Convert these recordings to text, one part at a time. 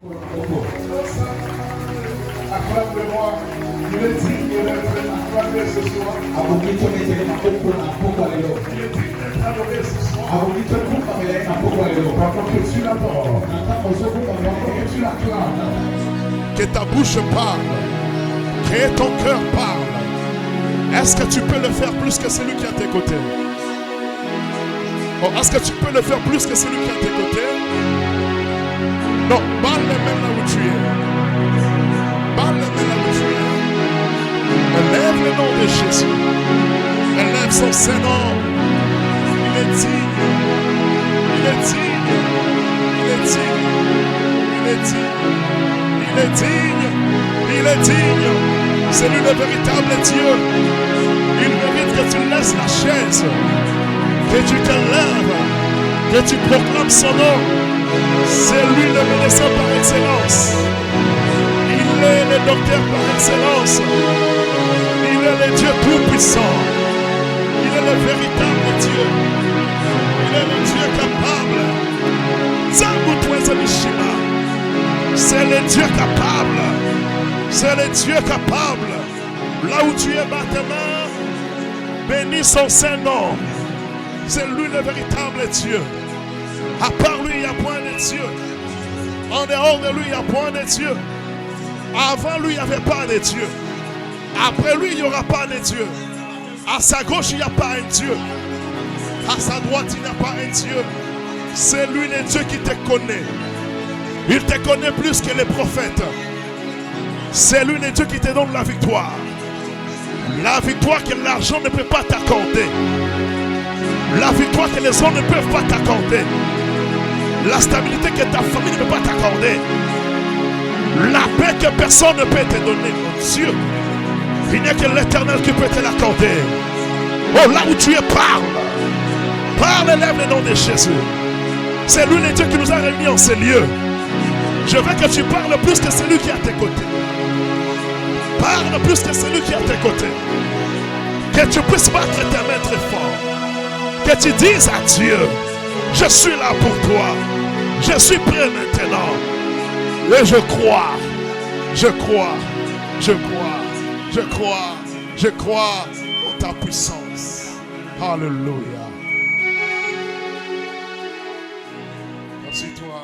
Acclame-moi, il est digne d'être acclamé ce soir. Il est digne d'être adoré ce soir. Pendant que tu l'adores, pendant que tu l'acclames. Que ta bouche parle, que ton cœur parle. Est-ce que tu peux le faire plus que celui qui est à tes côtés? Oh, est-ce que tu peux le faire plus que celui qui est à tes côtés? Non, parle même là où tu es. Parle même là où tu es. Élève le nom de Jésus. Élève son Saint-Nom. Il est digne. Il est digne. Il est digne. Il est digne. Il est digne. Il est digne. C'est lui le véritable Dieu. Il mérite que tu laisses la chaise, que tu te lèves, que tu proclames son nom. C'est lui le médecin par excellence. Il est le docteur par excellence. Il est le Dieu tout-puissant. Il est le véritable Dieu. Il est le Dieu capable. C'est le Dieu capable. C'est le Dieu capable. Là où tu es, bat tes mains. Bénis son Saint-Nom. C'est lui le véritable Dieu. À part lui, il n'y a point de Dieu. En dehors de lui, il n'y a point de Dieu. Avant lui, il n'y avait pas de Dieu. Après lui, il n'y aura pas de Dieu. À sa gauche, il n'y a pas un Dieu. À sa droite, il n'y a pas un Dieu. C'est lui le Dieu qui te connaît. Il te connaît plus que les prophètes. C'est lui le Dieu qui te donne la victoire. La victoire que l'argent ne peut pas t'accorder. La victoire que les hommes ne peuvent pas t'accorder. La stabilité que ta famille ne peut pas t'accorder. La paix que personne ne peut te donner. Mon Dieu, il n'y a que l'Éternel qui peut te l'accorder. Oh, là où tu es, parle. Parle, élève le nom de Jésus. C'est lui le Dieu qui nous a réunis en ces lieux. Je veux que tu parles plus que celui qui est à tes côtés. Parle plus que celui qui est à tes côtés. Que tu puisses battre tes mains très fort. Que tu dises à Dieu, je suis là pour toi. Je suis prêt maintenant. Et je crois. Je crois. Je crois. Je crois. Je crois en ta puissance. Alléluia. Merci toi.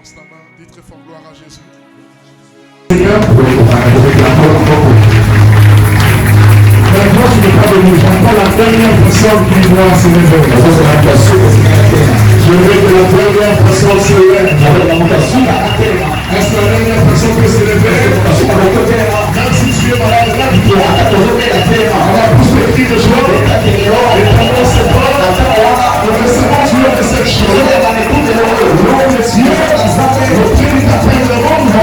Ta main, dis très fort gloire à Jésus. Seigneur, maintenant tu n'es pas venu. J'entends la dernière personne qui doit se lever. Je veux que la dernière personne se lève. Est-ce que la dernière personne peut se lever? Même si tu es malade, on va tous les cris de joie. Et pendant ce temps, nous recevons Dieu de cette chose. Le nom de Dieu, le Dieu qui t'appelle le monde, le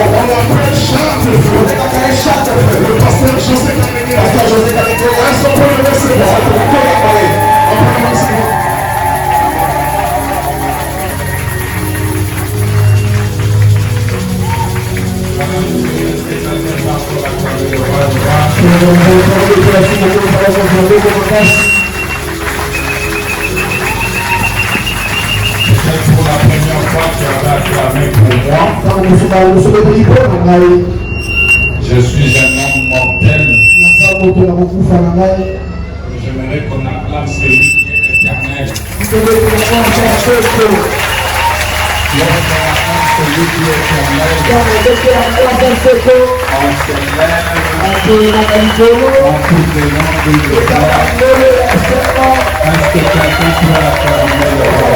on l'appelle Charte de Feu. Le pasteur José Caméné. Est-ce qu'on peut le recevoir? On peut le recevoir. Pour la première fois, tu as acclamé pour moi. Je suis un homme mortel. J'aimerais qu'on acclame celui qui est éternel. Celui qui est éternel. On s'élève en tout le nom de Dieu. Est-ce que quelqu'un peut acclamer le roi?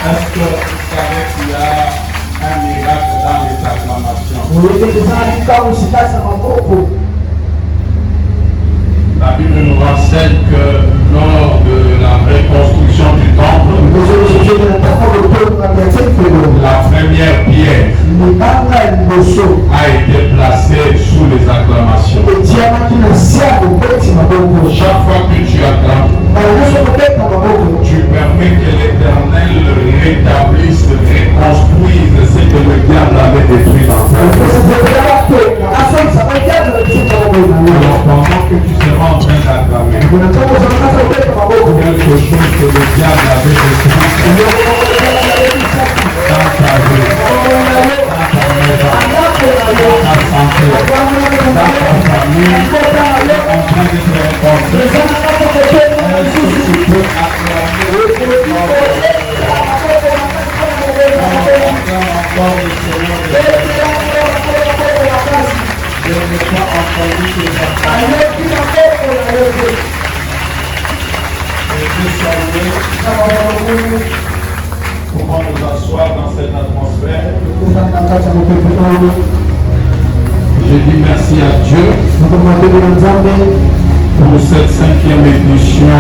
Est-ce que vous savez qu'il y a un miracle dans les acclamations? La Bible nous renseigne que lors de la reconstruction du temple, la première pierre a été placée sous les acclamations. Chaque fois que tu acclames, tu permets permet que l'Éternel rétablisse, reconstruise ce que le diable avait détruit dans ta vie. Alors pendant que tu seras en train d'acclamer, quelque chose que le diable avait détruit dans ta vie, dans ta maison, dans ta santé, dans ta famille, est en train de se reconstruire. Est-ce que tu peux acclamer encore le Seigneur de ta vie? Je n'ai pas entendu tes paroles. Et je salue. Comment nous asseoir dans cette atmosphère? Je dis merci à Dieu pour cette 5e édition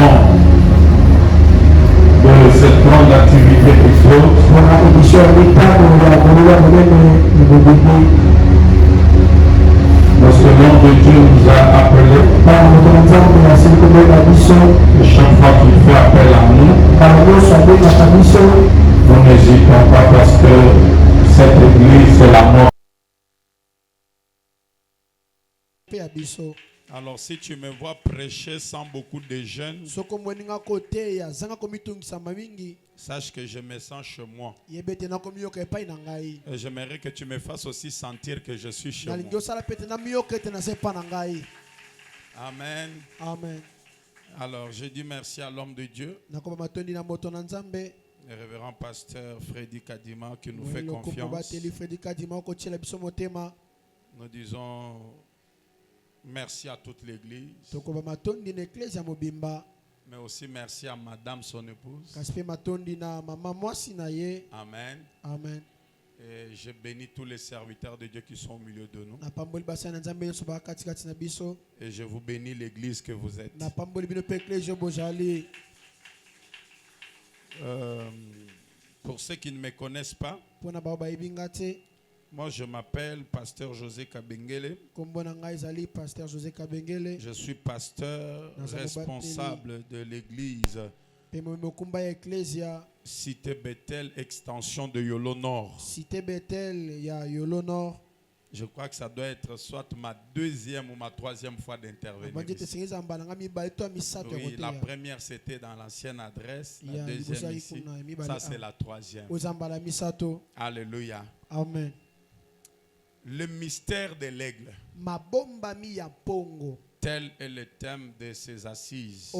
de cette grande activité exode. Parce que l'homme de Dieu nous a appelés. Et chaque fois qu'il fait appel à nous, nous n'hésitons pas parce que cette église, c'est la mort. Alors si tu me vois prêcher sans beaucoup de jeunes, sache que je me sens chez moi. Et j'aimerais que tu me fasses aussi sentir que je suis chez moi. Amen. Amen. Alors je dis merci à l'homme de Dieu, le révérend pasteur Freddy Kadima qui nous fait confiance. Nous disons merci à toute l'église, mais aussi merci à madame son épouse. Amen. Amen. Et je bénis tous les serviteurs de Dieu qui sont au milieu de nous. Et je vous bénis l'église que vous êtes. Pour ceux qui ne me connaissent pas, moi je m'appelle pasteur José Kabengele. Je suis pasteur responsable de l'église Cité Bethel, extension de Yolo Nord. Cité Bethel, il y a Yolo Nord. Je crois que ça doit être soit ma 2e ou ma 3e fois d'intervenir. Oui, la première c'était dans l'ancienne adresse, la 2e ici. Ça c'est la 3e. Alléluia. Amen. Le mystère de l'aigle. Tel est le thème de ces assises.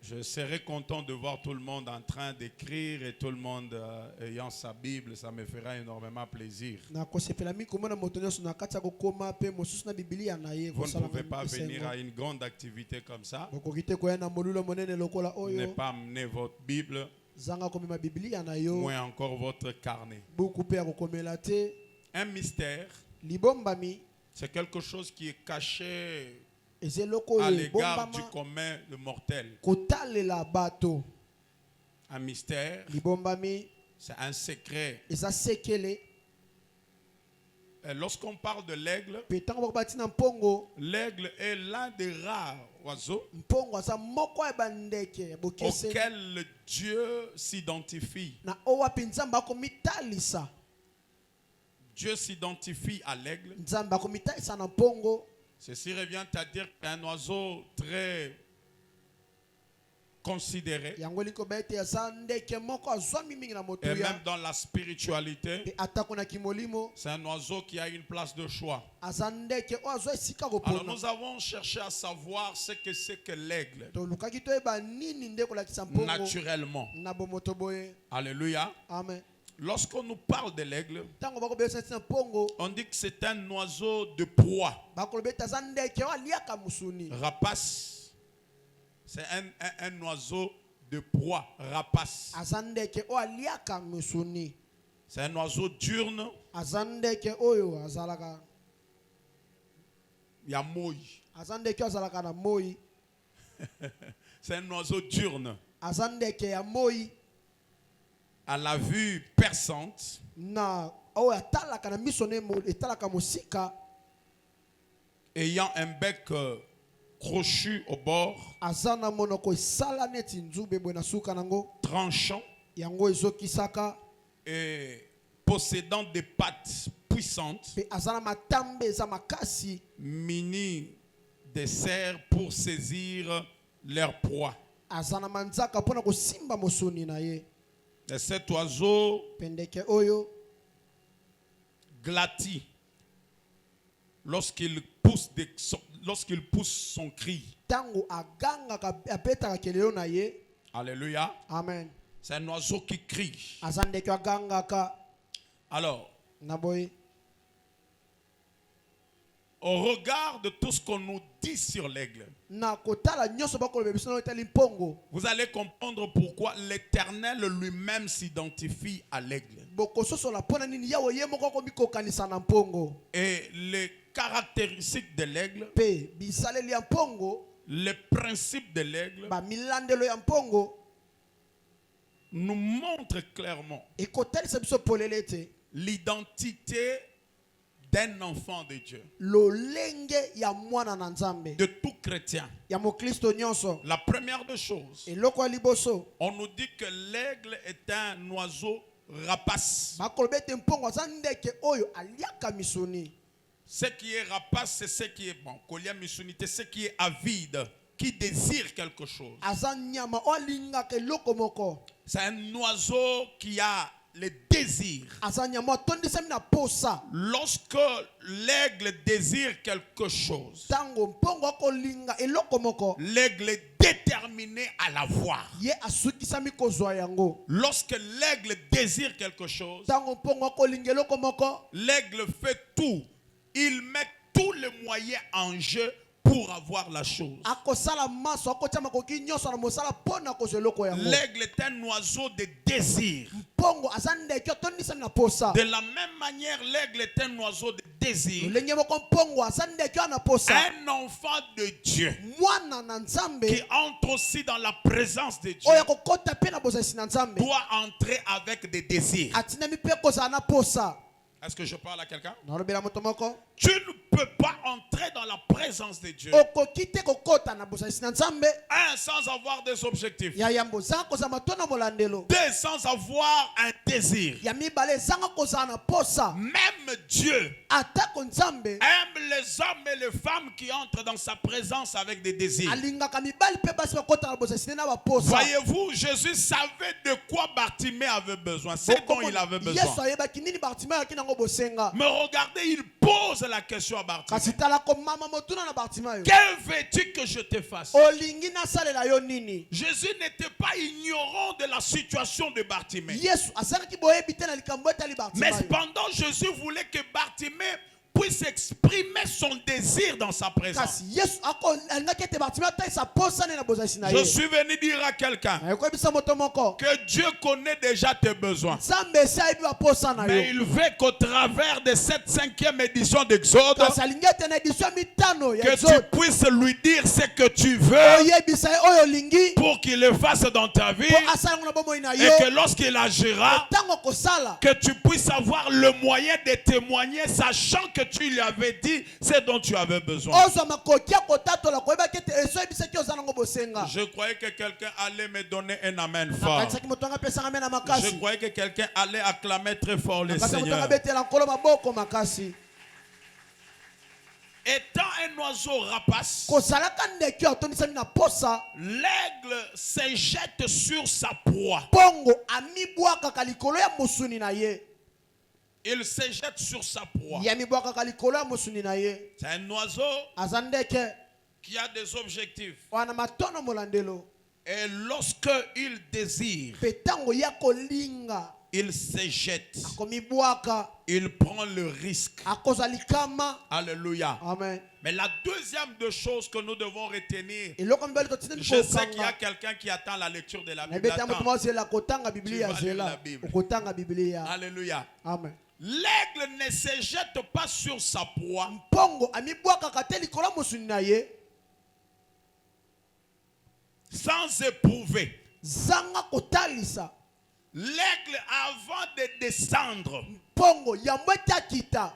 Je serais content de voir tout le monde en train d'écrire et tout le monde ayant sa Bible. Ça me fera énormément plaisir. Vous ne pouvez pas venir à une grande activité comme ça. Ne pas amener votre Bible, moins encore votre carnet. Un mystère, c'est quelque chose qui est caché à l'égard du commun de mortel. Un mystère, c'est un secret. Lorsqu'on parle de l'aigle, l'aigle est l'un des rares oiseaux auxquels Dieu s'identifie. Dieu s'identifie à l'aigle. Ceci revient à dire qu'un oiseau très considéré, et même dans la spiritualité, c'est un oiseau qui a une place de choix. Alors nous avons cherché à savoir ce que c'est que l'aigle naturellement. Alléluia. Amen. Lorsqu'on nous parle de l'aigle, on dit que c'est un oiseau de proie. Rapace. C'est un oiseau de proie. Rapace. C'est un oiseau diurne. Il y a moi. C'est un oiseau diurne. À la vue perçante, ayant un bec crochu au bord, Azana monoko esala neti nzube bwe na suka nango. tranchant Yango ezokisaka. et possédant des pattes puissantes, Pe azana matambe eza makasi. muni des serres pour saisir leur proie. Azana manzaka pona kosimba mosuni na ye. Et cet oiseau Pendeke oyo glatit lorsqu'il pousse, lorsqu'il pousse son cri. tango aganga apetaka kelelo na ye. Alléluia. Amen. C'est un oiseau qui crie. Azandeke aganga ka Alors, naboye. au regard de tout ce qu'on nous dit sur l'aigle, Na kotala nyoso bakolo biso na etali mpongo. vous allez comprendre pourquoi l'Éternel lui-même s'identifie à l'aigle. Bokososo la pona nini yawe ye moko ko mikokanisa na mpongo. Et les caractéristiques de l'aigle, Pe bisaleli ya mpongo les principes de l'aigle ba milandelo ya mpongo nous montrent clairement ekotalisa biso polele te l'identité d'un enfant de Dieu, lolenge ya mwana na nzambe de tout chrétien. ya mokristo nyonso. La première des choses, Eloko ya liboso on nous dit que l'aigle est un oiseau rapace. bakoloba ete mpongo aza ndeke oyo aliaka misuni. Ce qui est rapace, c'est ce qui est bon. Kolia misunité, ce qui est avide, qui désire quelque chose. Aza nyama oyo alingaka eloko moko. C'est un oiseau qui a le désir. Aza nyama atondisami na posa. Lorsque l'aigle désire quelque chose, Tango mpongo akolinga eloko moko l'aigle est déterminé à l'avoir. ye asukisami kozwa yango. Lorsque l'aigle désire quelque chose, Tango mpongo akolinga eloko moko l'aigle fait tout. Il met tous les moyens en jeu pour avoir la chose. akosala maso akotia makoki nyonso na mosala pona kozwa eloko yango. L'aigle est un oiseau de désir. Mpongo aza ndeke atondisami na posa. De la même manière, l'aigle est un oiseau de désir. Lolenge moko mpongo aza ndeke oyo na posa. Un enfant de Dieu Mwana na nzambe qui entre aussi dans la présence de Dieu oyo akokota pe na bozalisi na nzambe doit entrer avec des désirs. atinami pe kozala na posa. Est-ce que je parle à quelqu'un? nalobela moto moko Tu ne peux pas entrer dans la présence de Dieu okoki te kokota na bozalisi na nzambe sans avoir des objectifs. ya yambo ezanga kozala matona molandelo Deux, sans avoir un désir. ya mibale ezanga kozala na posa. Même Dieu atako nzambe aime les hommes et les femmes qui entrent dans sa présence avec des désirs. alingaka mibali pe basi bakota na bozalisi na baposa. Voyez-vous, Jésus savait de quoi Bartimée avait besoin, ce dont il avait yesu besoin. ayebaki nini bartima ayaki nango bosenga. Mais regardez, il pose la question à Bartimée. kasi tala komama motuna na bartima yo. Que veux-tu que je te fasse? olingi nasalela yo nini. Jésus n'était pas ignorant de la situation de Bartimée. yesu azalaki boyebi te na likambo etali bartima Mais yo. cependant, Jésus voulait que Bartimée puisse exprimer son désir dans sa présence. kasi yesu alingaki ete bartima atalisa posa ne na bozalisi na Je ye. suis venu dire à quelqu'un akoyebisa moto moko que Dieu connaît déjà tes besoins. nzambe esi ayebi baposa na Mais yo. il veut qu'au travers de cette 5e édition d'Exode, kasi alingi ete na edisio ya mitano ya que tu exode puisses lui dire ce que tu veux oyebisa ye oyo olingi pour qu'il le fasse dans ta vie, po asala yango na bomoi na et yo. que lorsqu'il agira, ntango kosala que tu puisses avoir le moyen de témoigner, sachant que tu lui avais dit ce dont tu avais besoin. ozwa makoki ya kotatola koyebaki ete eso oyebisaki oza nango bosenga. Je croyais que quelqu'un allait me donner un amen fort. nakanisaki moto anga apesanga me na Je makasi. croyais que quelqu'un allait acclamer très fort le nakasi moto anga Seigneur. abetela nkolo maboko makasi. Étant un oiseau rapace, kozalaka ndeke oyo atondisami na posa l'aigle se jette sur sa proie. mpongo amibwakaka likolo ya mosuni na ye. Il se jette sur sa proie. ye amibwakaka likolo ya mosuni na ye. C'est un oiseau aza ndeke qui a des objectifs. wana matono molandelo. Et lorsque il désire, mpe ntango ya kolinga il se jette. akomibwaka Il prend le risque. akozwa likama. Alléluia. amen. Mais la deuxième des choses que nous devons retenir, eloko mibali totindeli je sais qu'il y a kokanga quelqu'un qui attend la lecture de la Bible. nayebeti ya moto Attends. moko azela kotanga biblia Tu vas lire la azela Bible. okotanga biblia. Alléluia. amen. L'aigle ne se jette pas sur sa proie mpongo amibwakaka te likolo ya mosuni na ye sans éprouver. zanga kotalisa. L'aigle, avant de descendre, mpongo yambo ete akita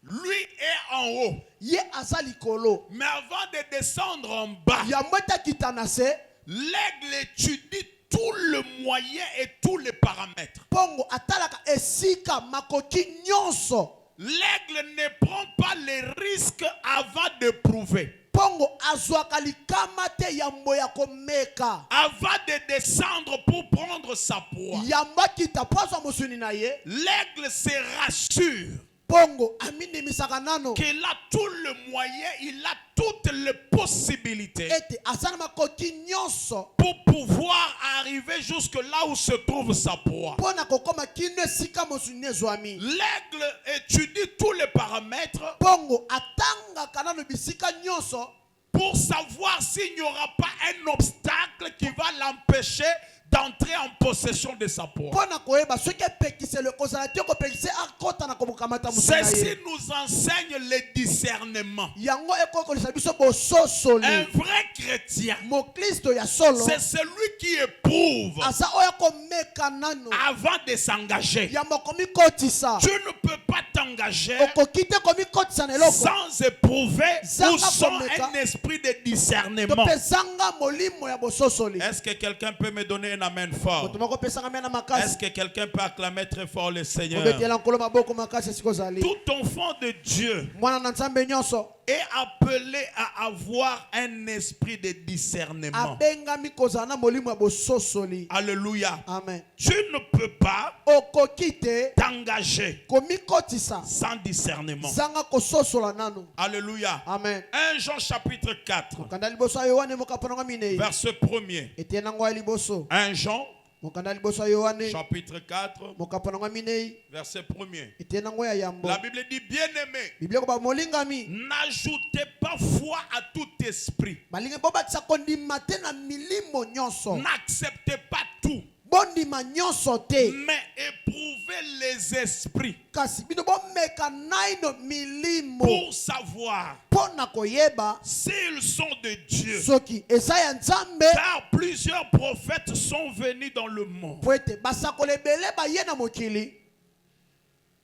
lui est en haut. Ye aza likolo. Mais avant de descendre en bas, Yango ekita na se. l'aigle étudie tout le moyen et tous les paramètres. Pongo atalaka esika makoki nyonso. L'aigle ne prend pas les risques avant de prouver. Pongo azwaka likama te yambo ya komeka. Avant de descendre pour prendre sa proie, Yamba kita pozo mosuni na ye. l'aigle se rassure Pongo amini misaka nano. qu'il a tout le moyen, il a toutes les possibilités Ete asana makoki nyonso. pour pouvoir arriver jusque là où se trouve sa proie. Pona kokoma kino esika mosuni ezwami. L'aigle étudie tous les paramètres Pongo atanga kanano bisika nyonso. pour savoir s'il n'y aura pas un obstacle qui va l'empêcher d'entrer en possession de sa proie. Pona koeba soki epekise le kozala te kopekise akota na kobukamata mosuni na Ceci ye. nous enseigne le discernement. Yango ekokolisa biso bososoli. Un vrai chrétien, Mokristo ya solo. c'est celui qui éprouve Asa oya komeka nano. avant de s'engager. Yamba komi kotisa. Tu ne peux pas t'engager Okokite komi kotisa na eloko. sans éprouver Zanga ou sans komeka. un esprit de discernement. Topesanga molimo ya bososoli. Est-ce que quelqu'un peut me donner un amen fort? Moto moko pesanga mena makasi. Est-ce que quelqu'un peut acclamer très fort le Seigneur? Obetela nkolo maboko makasi sikozali. Tout enfant de Dieu Mwana na nzambe nyonso. est appelé à avoir un esprit de discernement. Abengami kozala na molimo ya bososoli. Alléluia. Amen. Tu ne peux pas Okokite t'engager komi kotisa. sans discernement. Zanga kososola nano. Alléluia. Amen. 1 Jean chapitre 4, Mokanda liboso ya Yohane mokaponanga minei. verset 1er. Ete nango ya liboso. 1 Jean Mokanda liboso ya Yohane chapitre 4, mokaponanga minei. verset 1er. Ete nango ya yambo. La Bible dit, bien-aimé, Biblia ko ba molingami. n'ajoutez pas foi à tout esprit. Balinga bobatisa kondima te na milimo nyonso. N'acceptez pas tout, Bondima nyonso te. mais éprouvez les esprits Kasi bino bomeka naino milimo. pour savoir Pona koyeba s'ils sont de Dieu. soki eza ya nzambe. Car plusieurs prophètes sont venus dans le monde. Po ete basakolo ebele baye na mokili.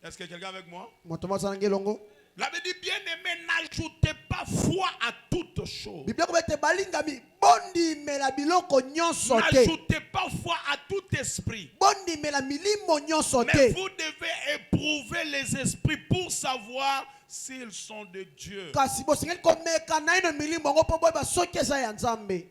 Est-ce que quelqu'un est avec moi? Moto mosala ngelongo. La Bible dit, bien-aimé, n'ajoutez pas foi à toutes choses. Biblia ko ete balingami bondimela biloko nyonso te. N'ajoutez pas foi à tout esprit. Bondimela milimo nyonso Mais te. vous devez éprouver les esprits pour savoir s'ils sont de Dieu. Kasi bosengeli komeka naino milimo ngo po boyeba soki eza ya nzambe.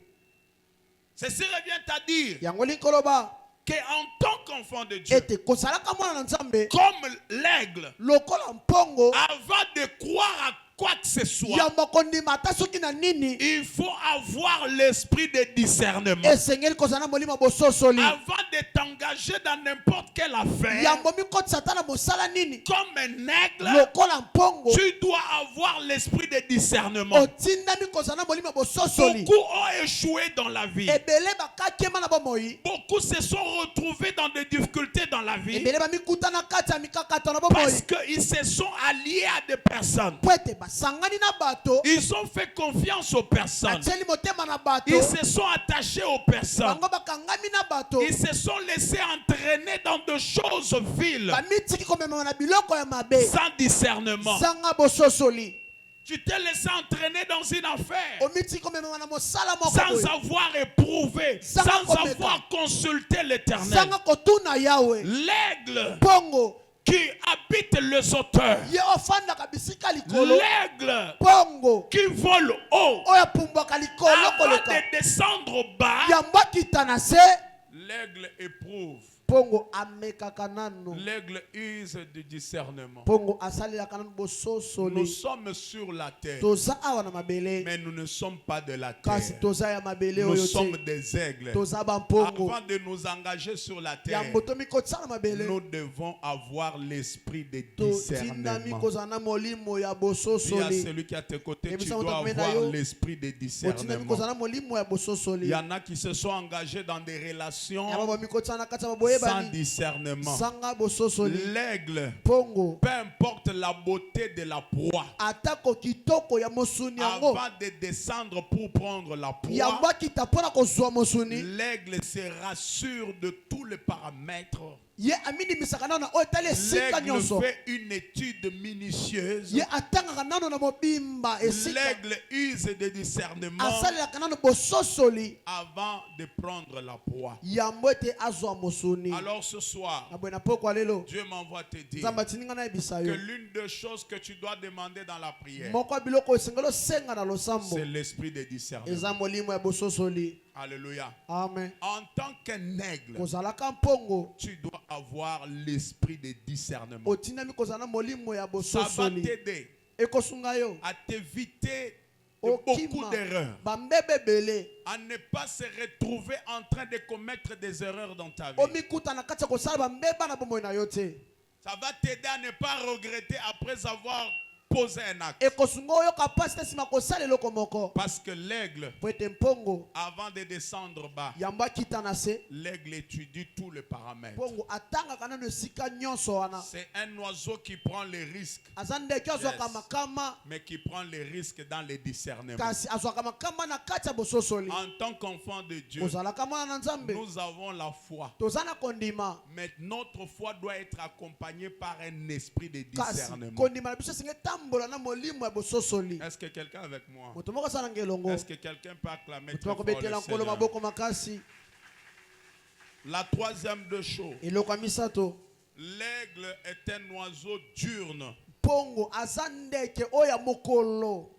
Ceci revient à dire Yango linkoloba qu'en tant qu'enfant de Dieu, ete kosalaka mwana na nzambe comme l'aigle, lokola mpongo avant de croire à quoi que ce soit, yamba kondima ata soki na nini il faut avoir l'esprit de discernement. esengeli kozala na molimo bososoli. Avant de t'engager dans n'importe quelle affaire, Yambo mikotisa ata na mosala nini comme un aigle, lokola mpongo tu dois avoir l'esprit de discernement. otindami kozala na molimo bososoli. Beaucoup ont échoué dans la vie. Ebele bakakema na bomoi. Beaucoup se sont retrouvés dans des difficultés dans la vie Ebele bamikutana kati ya mikakata na parce bomoi. qu'ils se sont alliés à des personnes. Po ete basangani na bato. Ils ont fait confiance aux personnes. Atieli motema na bato. Ils se sont attachés aux personnes. Bango bakangami na bato. Ils se sont laissés entraîner dans de choses viles Bamitiki komema na biloko ya mabe. sans discernement. Sanga bososoli. Tu t'es laissé entraîner dans une affaire Omitiki komema na mosala moko. sans boye. avoir éprouvé, Sans sans commettre. avoir consulté l'Éternel. Sanga kotuna yawe. L'aigle Pongo. qui habite les auteurs. Ye ofandaka bisika likolo. L'aigle Pongo. qui vole haut Oya pumbwaka likolo avant koleka. de descendre bas. Yamba kitana se. L'aigle éprouve. Pongo amekaka nano. L'aigle use du discernement. Pongo asalelaka nano Nous bososoli. sommes sur la terre, Toza awa na mabele. mais nous ne sommes pas de la Kasi terre. toza ya mabele Nous oyo sommes te. des aigles. Toza bampongo. Avant de nous engager sur la terre, Yambo tomi kotisa na mabele. nous devons avoir l'esprit de Tindami discernement. kozala na molimo ya Dis à bososoli. celui qui est à tes côtés, Et tu puis ça, on dois t'a avoir commis l'esprit de Otindami discernement. kozala na molimo ya Il bososoli. y en a qui se sont engagés dans des relations Yamba bomi kotisa na kati ya sans maboyebani. discernement. Sanga bososoli. L'aigle, Pongo. peu importe la beauté de la proie, Atako kitoko ya mosuni yango. avant de descendre pour prendre la proie, Yamba kita pona kozwa mosuni. l'aigle se rassure de tous les paramètres ye amini misakana na otale esika L'aigle nyonso fait une étude minutieuse. ye atangaka nano na mobimba esika L'aigle use de discernement asalelaka nano bososoli avant de prendre la proie. yambo ete azwa mosuni. Alors ce soir, na bwena pokwa lelo Dieu m'envoie te dire nzambe atininga na yebisa que yo l'une des choses que tu dois demander dans la prière, moko ya biloko esengeli osenga na losambo c'est l'esprit de discernement. eza molimo ya bososoli. Alléluia. Amen. En tant qu'un aigle, kozalaka mpongo tu dois avoir l'esprit de discernement. otinami kozala na molimo ya Ça va bososoli t'aider ekosunga yo à t'éviter de beaucoup okima d'erreurs, bambebe ebele à ne pas se retrouver en train de commettre des erreurs dans ta vie. omikuta na kati ya kosala bambeba na bomoi na yo te. Ça va t'aider à ne pas regretter après avoir posé un acte. ekosunga oyoka pasi te nsima kosala eloko moko Parce que l'aigle, po ete mpongo avant de descendre bas, yambo akita na se l'aigle étudie tous les paramètres. mpongo atangaka nano esika nyonso wana C'est un oiseau qui prend les risques, aza ndeke azwaka Yes. makama mais qui prend les risques dans les discernements. kasi azwaka makama na kati ya bososoli. En tant qu'enfant de Dieu, kozalaka mwana na nzambe nous avons la foi. toza na kondima Mais notre foi doit être accompagnée par un esprit de kasi discernement. kondima na biso esengi etambola na molimo ya bososoli. Est-ce que quelqu'un avec moi? moto moko asala ngelongo Est-ce que quelqu'un peut acclamer moto très fort akobetela le nkolo Seigneur? maboko makasi. La troisième de choses, eloko ya misato l'aigle est un oiseau diurne. mpongo aza ndeke oyo ya mokolo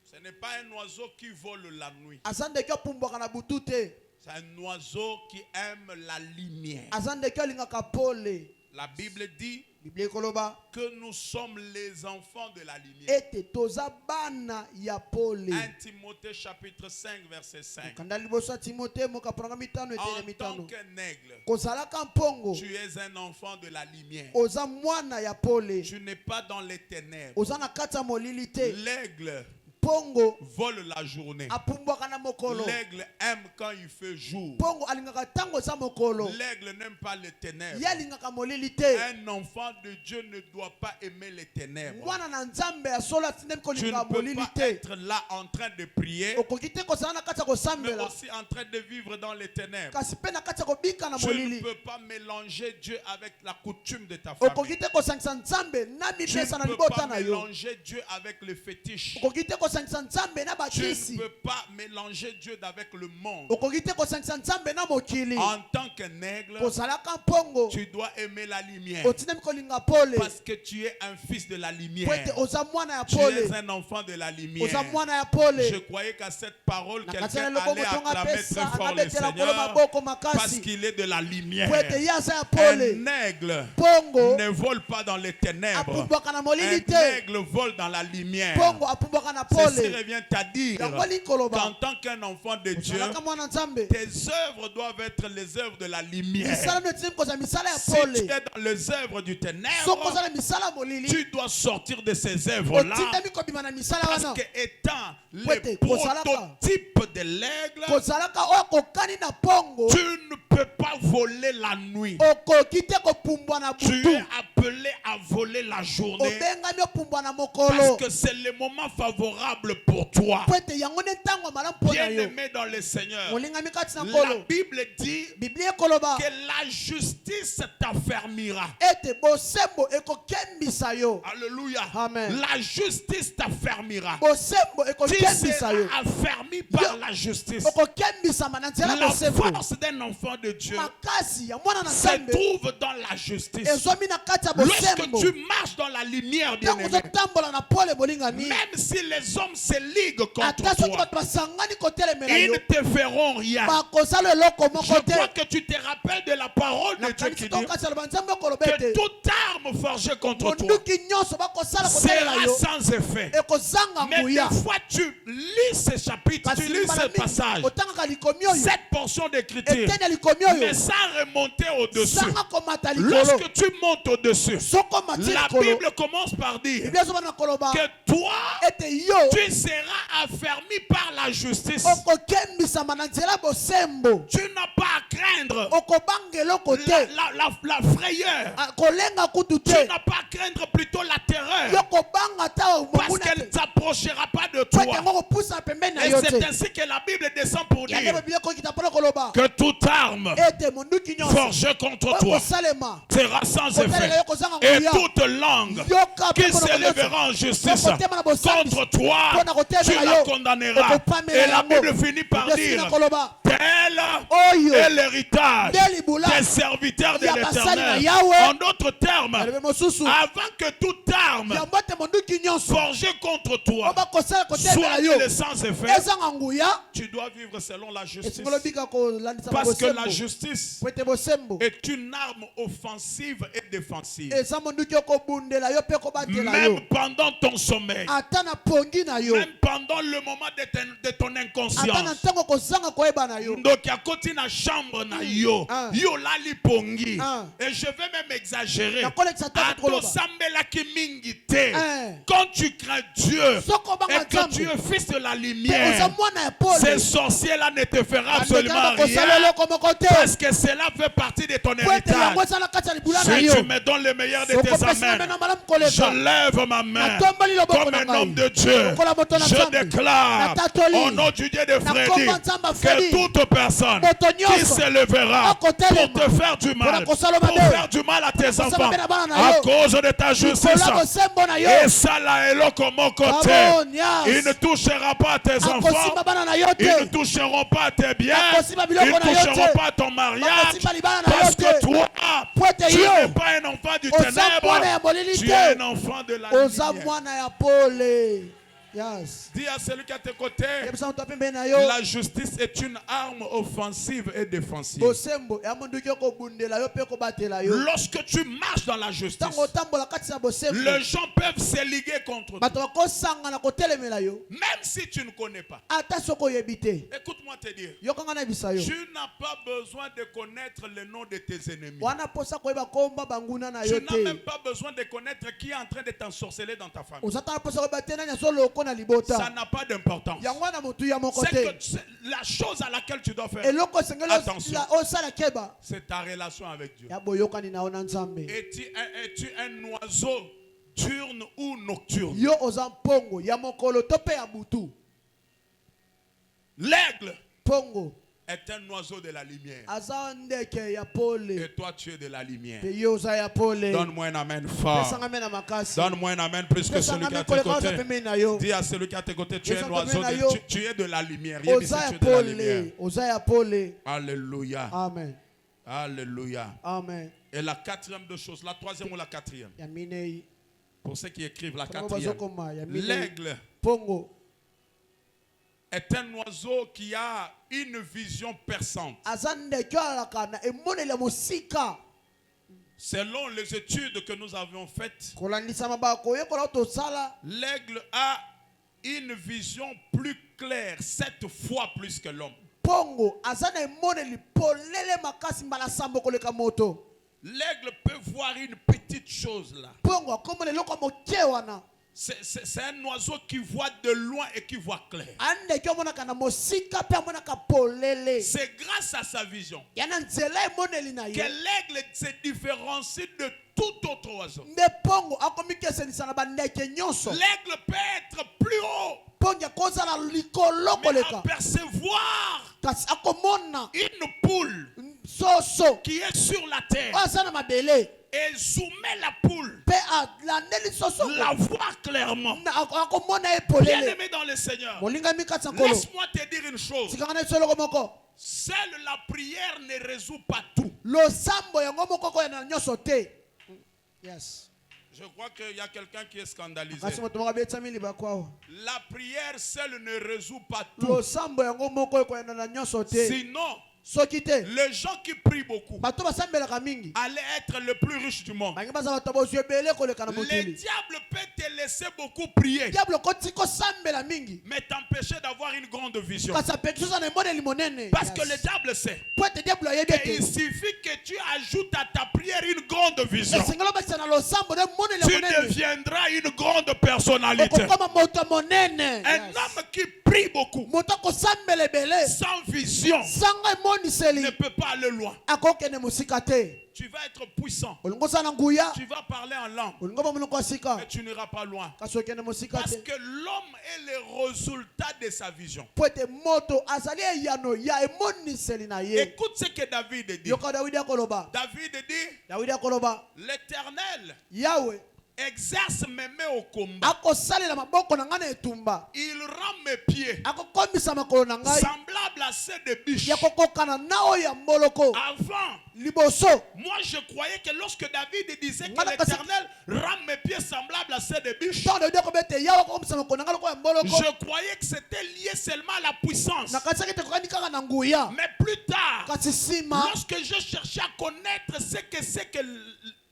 Ce n'est pas un oiseau qui vole la nuit. aza ndeke apumbwaka na butu te C'est un oiseau qui aime la lumière. aza ndeke alingaka pole. La Bible dit biblia ekoloba que nous sommes les enfants de la lumière. ete toza bana ya pole. 1 Timothée chapitre 5 verset 5. kanda liboso ya timote mokapranga mitano etele En tant mitano qu'un aigle, kozalaka mpongo tu es un enfant de la lumière. oza mwana ya pole Tu n'es pas dans les ténèbres. oza na kati ya molili te. L'aigle mpongo vole la journée. apumbwaka na mokolo. L'aigle aime quand il fait jour. mpongo alingaka ntango eza mokolo L'aigle n'aime pas les ténèbres. ye alingaka molili te. Un enfant de Dieu ne doit pas aimer les ténèbres. mwana na nzambe ya solo atindemi Tu ne kolingaka peux molili pas te. être là en train de prier, okoki te kozala na kati ya mais kosambela aussi en train de vivre dans les ténèbres. kasi mpe na kati ya kobika na Tu ne molili. peux pas mélanger Dieu avec la coutume de ta famille. okoki te kosangisa nzambe na Tu mipesa na ne peux pas libota na yo. mélanger Dieu avec le fétiche. okoki te kosangisa nzambe na Tu bakisi. ne peux pas mélanger Dieu avec le monde. okoki te kosangisa nzambe na mokili. En tant qu'un aigle, kozalaka mpongo tu dois aimer la lumière. otindemi kolinga pole Parce que tu es un fils de la po lumière. ete oza mwana ya Tu pole es un enfant de la oza lumière. mwana ya pole. Je croyais qu'à cette parole, na kati ya quelqu'un eloko allait moto acclamer apesa très fort le angabetela nkolo Seigneur maboko parce makasi qu'il est de la lumière. po ete ye aza ya pole. Un aigle mpongo ne vole pas dans les ténèbres. apumbwaka na molili Un te. aigle vole dans la lumière. mpongo apumbwaka na Ceci pole. revient à dire yango likoloba qu'en tant qu'un enfant de Dieu, ozalaka mwana nzambe tes œuvres doivent être les œuvres de la lumière. misala no etindemi kozala misala ya Si tu pole. es dans les œuvres du soki ténèbre, ozala misala ya molili tu dois sortir de ces œuvres-là. otindemi kobima na misala Parce wana que étant le Wete, kozalaka. prototype de l'aigle, kozalaka oyo akokani na mpongo tu ne peux pas voler la nuit. okoki te kopumbwa na Tu butu es appelé à voler la journée obengami opumbwa na parce mokolo que c'est le moment favorable pour toi. po ete yango nde ntango ya malamu mpo na yo. Bien-aimé dans le Seigneur, molingami kati na la nkolo Bible dit biblia ekoloba que la justice t'affermira. ete bosembo ekokembisa yo. Alléluia. Amen. La justice t'affermira. bosembo Tu ekokembisa yo. seras affermi par la justice. okokembisama na nzela La bosembo. force d'un enfant de Dieu makasi ya mwana na se nzambe trouve dans la justice. ezwami na kati ya Lorsque bosembo. tu marches dans la lumière, ntango bien-aimé, ozotambola na pole bolingani même si les hommes se liguent contre ata soki toi, bato basangani kotelemela ils yo ne te feront rien. bakosala eloko moko Je te. crois que tu te rappelles de la parole de Dieu qui nakanisi dit tokasi aloba nzambe okoloba que ete toute arme forgée contre toi monduki nyonso bakosala kotelela sera yo sans effet. ekozanga Mais nguya. des fois, tu lis ce chapitre, tu kasi lis mbala ce mingi passage, otangaka likomi oyo cette portion d'écriture, eteni ya likomi oyo mais sans remonter au-dessus. sanga komata likolo Lorsque tu montes au-dessus, soko mati la likolo Bible commence par dire biblia ezobana koloba que toi, ete yo tu seras affermi par la justice. okokembisama na nzela bosembo Tu n'as pas à craindre okobanga eloko te la frayeur. kolenga kutu Tu te n'as pas à craindre plutôt la terreur. yo kobanga ta Parce monguna qu'elle ne te s'approchera pas de po toi. Et c'est ainsi que la Bible descend pour dire que toute arme forgée contre toi sera sans effet. Et toute langue qui s'élèvera en justice contre toi, tu la condamneras. Et la Bible finit par dire, tel est l'héritage des serviteurs de l'Éternel. En d'autres termes, avant que toute arme forgée contre toi soit nulle sans effet, tu dois vivre selon la justice. Parce que la justice est une arme offensive et défensive. Même pendant ton sommeil, même pendant le moment de ton inconscience. Donc, à côté de la chambre, yo la lipongi. Et je vais même exagérer. Quand tu crains Dieu et que tu es fils de la lumière, ces sorciers-là ne te feront absolument rien. Parce que cela fait partie de ton héritage. Si tu me donnes le meilleur de tes amens, je lève ma main comme un homme de Dieu. Je déclare au nom du Dieu de Freddy que toute personne qui s'élèvera pour te faire du mal, pour faire du mal à tes enfants à cause de ta justice, et ça là est là comme mon côté, il ne touchera pas à tes enfants, ils ne toucheront pas à tes biens, ils ne toucheront pas à ton mariage, parce que toi, tu n'es pas un enfant du ténèbre, tu es un enfant de la lumière. Yes. Dis à celui qui est à tes côtés, la justice est une arme offensive et défensive. Lorsque tu marches dans la justice, les gens peuvent se liguer contre toi. Même si tu ne connais pas. Écoute-moi te dire, tu n'as pas besoin de connaître le nom de tes ennemis. Tu n'as même pas besoin de connaître qui est en train de t'ensorceler dans ta famille. Ça n'a pas d'importance. C'est la chose à laquelle tu dois faire attention, c'est ta relation avec Dieu. Es-tu un oiseau diurne ou nocturne? L'aigle est un oiseau de la lumière. Et toi, tu es de la lumière. Donne-moi un amen fort. Donne-moi un amen plus que celui qui est à tes côtés. Dis à celui qui est à tes côtés, tu es un oiseau, tu es de la lumière. Tu es de la lumière. Alléluia. Amen. Alléluia. Amen. Et la quatrième de choses, la troisième ou la quatrième? Pour ceux qui écrivent la quatrième. L'aigle est un oiseau qui a une vision perçante. Selon les études que nous avions faites, l'aigle a une vision plus claire, 7 fois plus que l'homme. L'aigle peut voir une petite chose là. C'est un oiseau qui voit de loin et qui voit clair. C'est grâce à sa vision que l'aigle se différencie de tout autre oiseau. L'aigle peut être plus haut, mais apercevoir une poule qui est sur la terre et zoomer la poule, la voir clairement. Bien-aimé dans le Seigneur, laisse-moi te dire une chose. Seule la prière ne résout pas tout. Yes. Je crois qu'il y a quelqu'un qui est scandalisé. La prière seule ne résout pas tout. Sinon, les gens qui prient beaucoup allaient être le plus riche du monde. Le diable peut te laisser beaucoup prier, mais t'empêcher d'avoir une grande vision. Parce que le diable sait qu'il suffit que tu ajoutes à ta prière une grande vision, tu deviendras une grande personnalité. Un homme qui prie prie beaucoup, moto akosambela ebele sans vision, sanga emoniseli ne peut pas aller loin. akokende mosika te. Tu vas être puissant. Olingo osala nguya Tu vas parler en langue. olingo ba monoko ya sika Mais tu n'iras pas loin. kasi okende mosika Parce te que l'homme est le résultat de sa vision. po ete moto azali eyano ya emoniseli na ye. Écoute ce que David dit. yoka dawidi akoloba David dit, l'Éternel yawe exerce mes mains au combat. akosalela maboko na ngai na etumba Il rend mes pieds akokomisa makolo na ngai semblables à ceux de biche. ya kokokana na oyo ya mboloko Avant, liboso. moi je croyais que lorsque David disait que Ngana kasi- l'Éternel rend mes pieds semblables à ceux de biche, ntango dawidi akoba ete yawe akokomisa makolo na ngai lokola ya mboloko je croyais que c'était lié seulement à la puissance. nakanisaki ete kokani kaka na nguya Mais plus tard, kasi nsima lorsque je cherchais à connaître ce que c'est que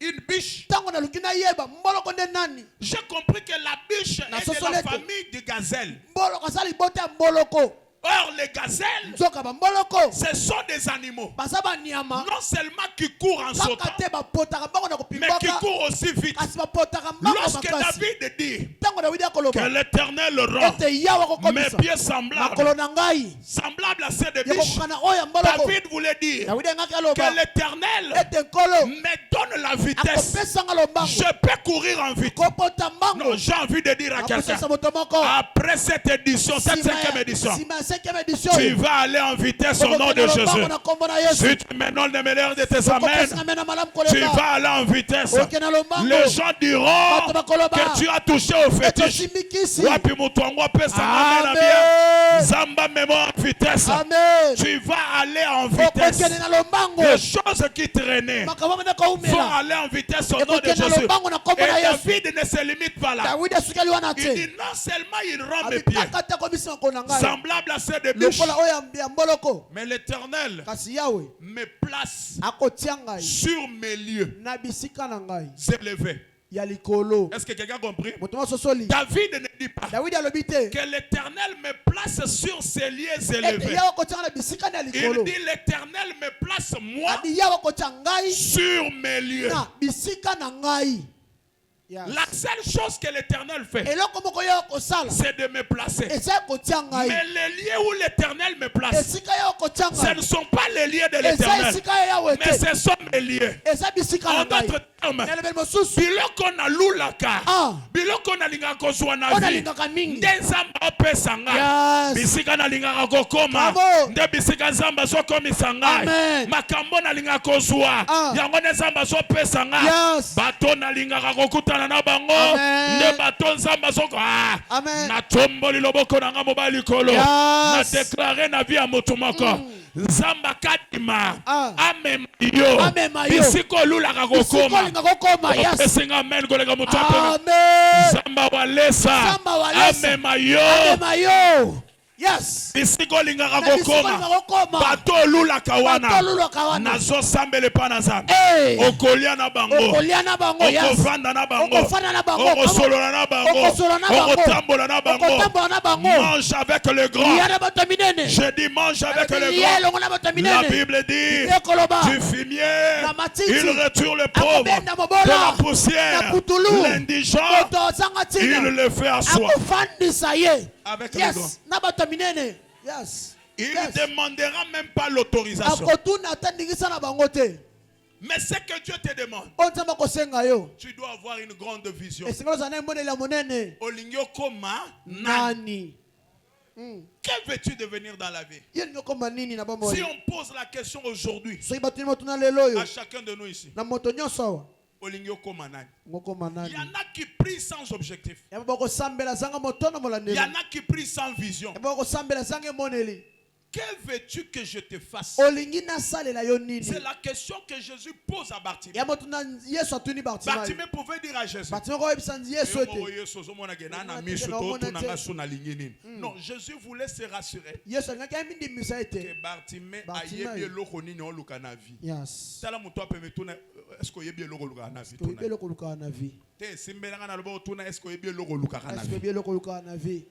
une biche, ntango naluki nayeba mboloko nde nani j'ai compris que la biche Na est de la sosolete. famille du gazelle. mboloko aza libota ya mboloko Or, les gazelles, nzoka bamboloko ce sont des animaux, baza banyama non seulement qui courent en sautant, kaka te bapotaka mbango na mais qui kopimbaka courent aussi vite. kasi bapotaka mbango Lorsque makasi. David dit ntango dawidi que akoloba l'Éternel rend ete yawe mes akokomisa pieds semblables, makolo na ngai semblables à ceux de biche, yakokokana oyo ya mboloko David voulait dire dawidi angaki que aloba l'Éternel ete nkolo me donne la vitesse. akopesanga lombango Je peux courir en vite. kopota mbango Non, j'ai envie de dire à quelqu'un, akosesa moto moko après cette édition, cette cinquième édition, nsima ya 5e édition tu vas aller en vitesse au nom de Jésus. na kombo na yesu Si tu me donnes le meilleur de tes amens, okopesanga mena malamu tu koleka vas aller en vitesse. okena lombango Les gens diront bato bakoloba que tu as touché au ete fétiche. osimbikisi Wapi mutu wangu apesa amen na bien. amen Zamba memo en vitesse. amen Tu vas aller en vitesse. okokende na lombango Les choses qui traînaient makambo mena vont koumela aller en vitesse au nom de ekokende na Jésus. lombango na kombo na Et yesu David ne se limite pas là. dawidi asukeli wana Il te dit non seulement il rend mes pieds abitaka te komisi makolo na ngai semblables à ceux de biche, lokola oyo ya mboloko mais l'Éternel kasi yawe me place akotia ngai sur mes lieux na bisika na ngai élevés. ya likolo. Est-ce que quelqu'un a compris? moto mososoli David ne dit pas dawidi alobi te que l'Éternel me place sur ces lieux ete élevés. yawe akotia ngai na bisika na Il likolo dit l'Éternel me place moi adi yawe akotia ngai sur mes lieux. na bisika na ngai. Yes. La seule chose que l'Éternel fait, eloko moko yawe akosala c'est de me placer. eza kotia ngai Mais les lieux où l'Éternel me place, esika yawe kotia ce ngai ne sont pas les lieux de eza l'Éternel, esika yawe mais te ce sont mes lieux. eza bisika En na ngai d'autres termes, na elobeli mosusu biloko na lulaka, Ah. biloko nalingaka kozwa na oyo vie, nalingaka mingi. nde nzambe apesa ngai. Yes. Bisika nalingaka kokoma, Bravo. nde bisika nzambe azokomisa ngai. Amen. Makambo nalingaka kozwa, Ah. yango nde nzambe azopesa ngai. Yes. Bato nalingaka kokutana na bango, Amen. nde bato nzambe azoko. Amen. Natomboli loboko na ngai mobali likolo, Yes. nadeklare na vie ya moto moko. Nzambe akadima Ah. amema yo Amema yo. bisika olulaka bisika kokoma olinga kokoma yes esenga amen koleka moto apema amen nzambe walesa Nzambe walesa. amema yo amema yo yes bisika olingaka Na bisika olinga kokoma kokoma bato olulaka bato wana olulaka wana nazosambela epa na nzambe Hey. okolia na bango okolia na bango yes okovanda na bango okofanda na bango okosolola na bango okosolola na bango okotambola na bango okotambola na bango mange avec le grand ya na bato minene je dis mange avec le ye grand elongo na bato la minene Bible dit ekoloba du fumier Na matiti. il retire le pauvre Akobenda mobola. de la poussière Na putulu. l'indigent moto ozanga il ntina le fait à soi akofandisa ye avec le grand. yes na bato minene yes Il ne yes demandera même pas l'autorisation. akotuna ata ndingisa na bango te Mais ce que Dieu te demande, oyo nzambe akosenga yo tu dois avoir une grande vision. esenga ozala na emoneli ya monene Olingi okoma nani? nani Que veux-tu devenir dans la vie? ye olingi okoma nini na Si bomoi on pose la question aujourd'hui soki batuni motuna lelo oyo à chacun de nous ici, na moto nyonso awa Olingi okoma nani? ngokoma Il nani y en a qui prient sans objectif. yamba bakosambela zanga motono Il molandeli y en a qui prient sans vision. yamba bakosambela zanga emoneli Que veux-tu que je te fasse? olingi nasalela yo nini C'est la question que Jésus pose à Bartimée. ya motuna yesu atuni bartimai Bartimée pouvait dire à Jésus, bartimai koyebisa yesu ete non, Jésus voulait se rassurer yesu alingaki ayemindimisa ete que Bartimée Bartimée. ayebi eloko nini oluka na vie. yes Tala moto apeme tuna est-ce que oyebi eloko oluka na vie toyebi tuna. eloko olukaka na vie Te esimbelanga na loboko tuna est-ce que oyebi eloko oluka na est-ce vie. toyebi eloko olukaka na vie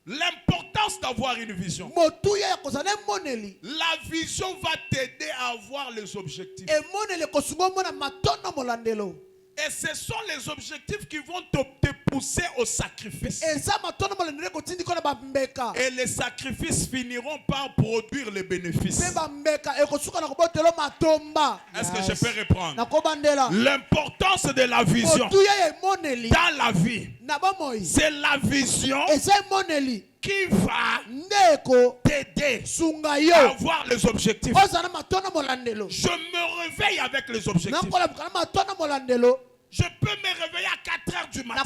L'importance d'avoir une vision. motuya ya kozala emoneli La vision va t'aider à avoir les objectifs. emoneli ekosunga omona matondo molandelo Et ce sont les objectifs qui vont te pousser au sacrifice. Et les sacrifices finiront par produire les bénéfices. Est-ce que je peux reprendre? L'importance de la vision dans la vie, c'est la vision qui va t'aider à avoir les objectifs. Je me réveille avec les objectifs. Je peux me réveiller à 4 heures du matin.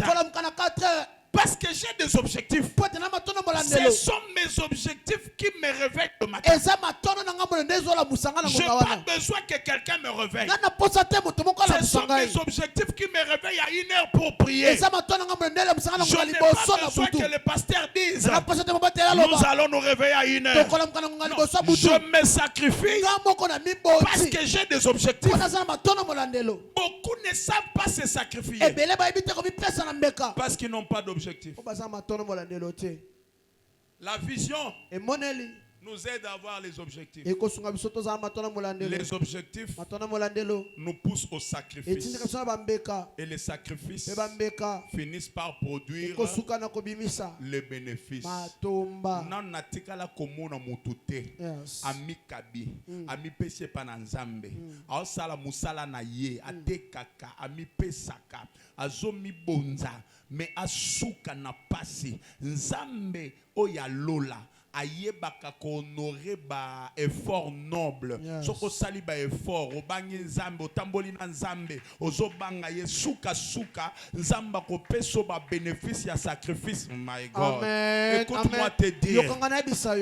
Parce que j'ai des objectifs. Ce sont mes objectifs qui me réveillent le matin. Je n'ai pas besoin que quelqu'un me réveille. Ce sont mes objectifs qui me réveillent à 1 heure pour prier. Je n'ai pas besoin que le pasteur dise nous allons nous réveiller à 1 heure. Non, je me sacrifie parce que j'ai des objectifs. Beaucoup ne savent pas se sacrifier parce qu'ils n'ont pas d'objectifs. La vision nous aide à avoir les objectifs. Les objectifs nous poussent au sacrifice. Et les sacrifices finissent par produire les bénéfices. Ami kabi, ami pese pananzambe, aosala musala na ye, atekaka, ami pesaka, azomi bonza, me asuka na pasi, nzambe oya lola. Ayebaka ko honorer ba effort noble. Soko sali ba effort obangi nzambe otamboli na nzambe ozobanga ye suka nzamba ko peso ba bénéfice ya sacrifice. My God. Écoute-moi te dire.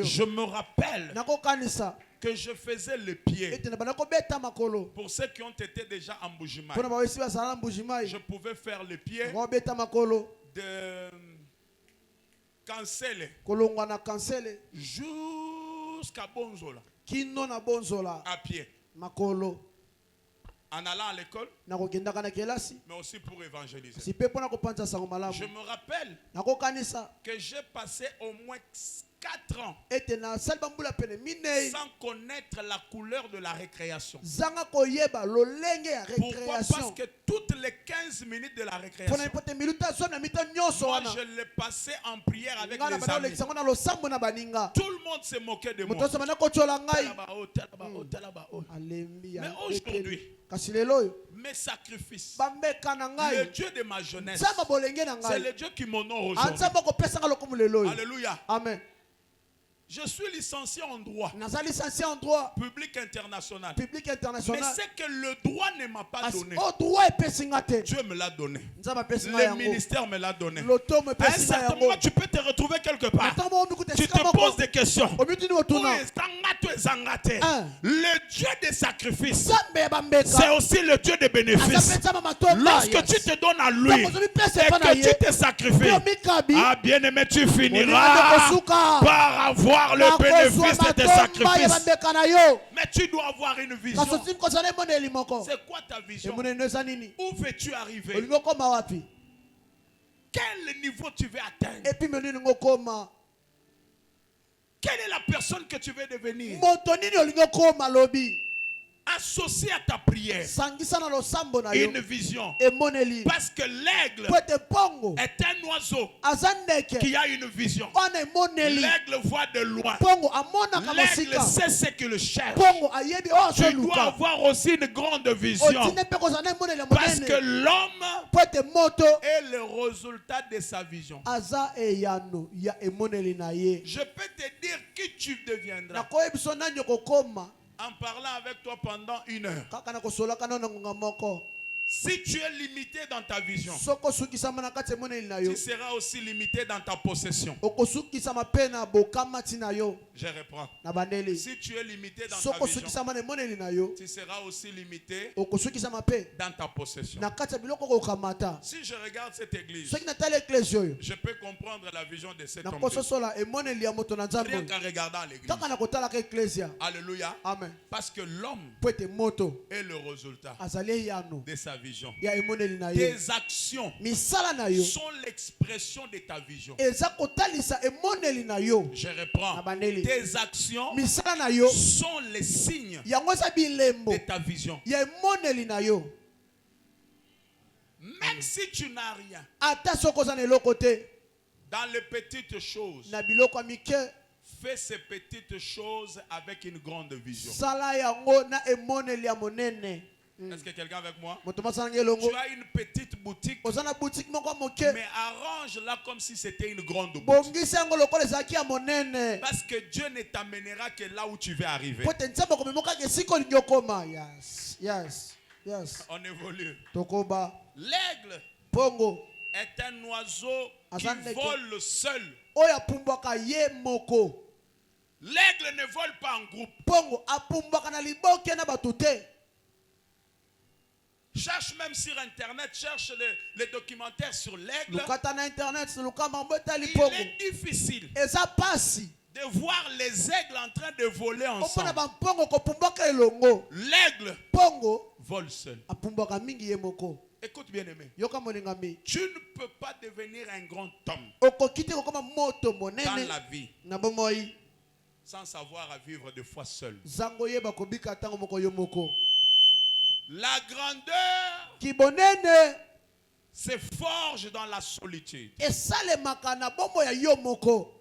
Je me rappelle que je faisais le pied. Pour ceux qui ont été déjà en Bujimaï, je pouvais faire le pied de Cancele jusqu'à Bonzola à pied, en allant à l'école, mais aussi pour évangéliser. Je me rappelle que j'ai passé au moins 4 ans sans connaître la couleur de la récréation. Pourquoi? Parce que toutes les 15 minutes de la récréation, moi je l'ai passé en prière avec les amis. Tout le monde se moquait de moi. Mais aujourd'hui, mes sacrifices, le Dieu de ma jeunesse, c'est le Dieu qui m'honore aujourd'hui. Alléluia. Amen. Je suis licencié en droit. Public international. Mais c'est que le droit ne m'a pas donné. Dieu me l'a donné. Le ministère me l'a donné. À un certain moment, tu peux te retrouver quelque part. Tu te poses des questions. Le Dieu des sacrifices, c'est aussi le Dieu des bénéfices. Lorsque tu te donnes à lui et que tu te sacrifies, ah bien aimé, tu finiras par avoir le bénéfice de tes sacrifices. Mais tu dois avoir une vision. C'est quoi ta vision? Où veux-tu arriver? Quel niveau tu veux atteindre? Quelle est la personne que tu veux devenir? Associé à ta prière une vision, parce que l'aigle est un oiseau qui a une vision. L'aigle voit de loin. L'aigle sait ce qu'il cherche. Tu dois avoir aussi une grande vision, parce que l'homme est le résultat de sa vision. Je peux te dire qui tu deviendras en parlant avec toi pendant 1 heure. Si tu es limité dans ta vision, tu seras aussi limité dans ta possession. Je reprends. Si tu es limité dans ta vision, tu seras aussi limité dans ta possession. Si je regarde cette église, je peux comprendre la vision de cet homme. Rien qu'en regardant l'église. Alléluia. Amen. Parce que l'homme est le résultat de sa vision. Tes actions sont l'expression de ta vision. Je reprends. Tes actions sont les signes de ta vision. si tu n'as rien, ata soki oza na eloko te dans les petites choses, na biloko ya mike, fais ces petites choses avec une grande vision. sala yango na emoneli ya monene. Est-ce que quelqu'un avec moi? Moto masala elongo, Tu as une petite boutique, oza na boutique moko ya moke, mais arrange-la comme si c'était une grande boutique. bongisa yango lokola ezalaki ya monene. Parce que Dieu ne t'amènera que là où tu veux arriver. Po te nzambe akomemokaka esika olingi okoma. Yes. On évolue. Tokoba. L'aigle Pongo est un oiseau qui Azan vole seul. oyo apumbwaka ye moko. L'aigle ne vole pas en groupe. Pongo apumbwaka na liboke na bato te. Cherche même sur internet, cherche les documentaires sur l'aigle. Lukata na internet lukama mbetali Il pongo. est difficile Eza pasi de voir les aigles en train de voler opona ensemble. bampongo kopumbwaka elongo. L'aigle Pongo vole seul. apumbwaka mingi ye moko. Écoute bien aimé. Yoka moningami. Tu ne peux pas devenir un grand homme Okoki te kokoma moto dans monene la vie na bomoi sans savoir à vivre de fois seul. zango yeba kobika tango moko yo moko. La grandeur Kibonene se forge dans la solitude. esalemaka na bombo ya yo moko.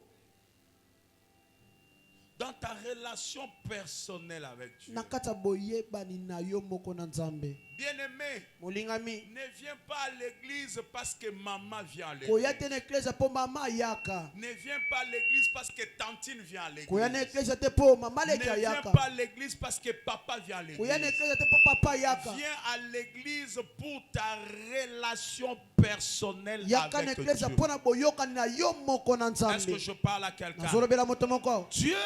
Dans ta relation personnelle avec Dieu. Na kata boyebani na yo moko na Nzambe. Bien-aimé, Molingami ne viens pas à l'église parce que maman vient à l'église. koya te na eklezia po mama yaka. Ne viens pas à l'église parce que tantine vient à Koya na l'église. eklezia te po mama Ne leki viens yaka. pas à l'église parce que papa vient à Koya na l'église. eklezia te po papa yaka. Viens à l'église pour ta relation personnelle Yaka na avec eklezia Dieu. po na boyokani na yo moko na Est-ce que Nzambe. je parle à quelqu'un? Nazolobela moto moko. Dieu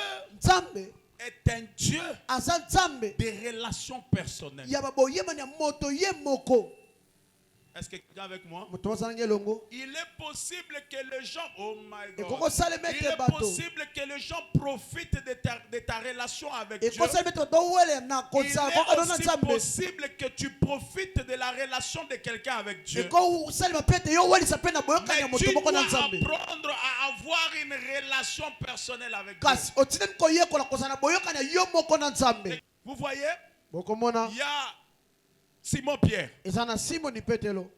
Nzambe est un Dieu aza Nzambe des relations personnelles. ya baboyebani ya moto ye moko. Est-ce que quelqu'un avec moi? Moto masala elongo. Il est possible que les gens, oh my Ekoko God, salemete il est bato. possible que les gens profitent de ta relation avec Dieu. Ekoko salemete do wele na Il kotsa est ko na aussi Nzambe. possible que tu profites de la relation de quelqu'un avec Dieu. Eko salima pete yo wele sa pena boyokani ya Mais moto tu moko dois na Nzambe. apprendre à avoir une relation personnelle avec Dieu. Kasi otinem ko yekola kosana boyokani ya yo moko na Nzambe. Vous voyez, Bokomona il y a Simon Pierre. ezana Simoni Petelo.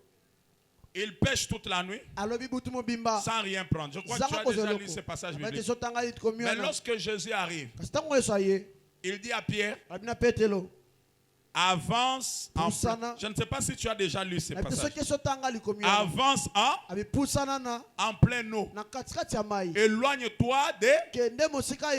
Il pêche toute la nuit Alobi butu mobimba. sans rien prendre. Je crois que tu Zanga as déjà kozoloko. lu ce passage Abate biblique. sotanga it Mais komiona. lorsque Jésus arrive, Kasi tango yeso aye. il dit à Pierre, Abina Petelo. avance en Pusana. Je ne sais pas si tu as déjà lu ce Abite passage. soki sotanga likomiona. Avance Abi pusana na en pleine eau. na katikati ya mai. Éloigne-toi Kende mosika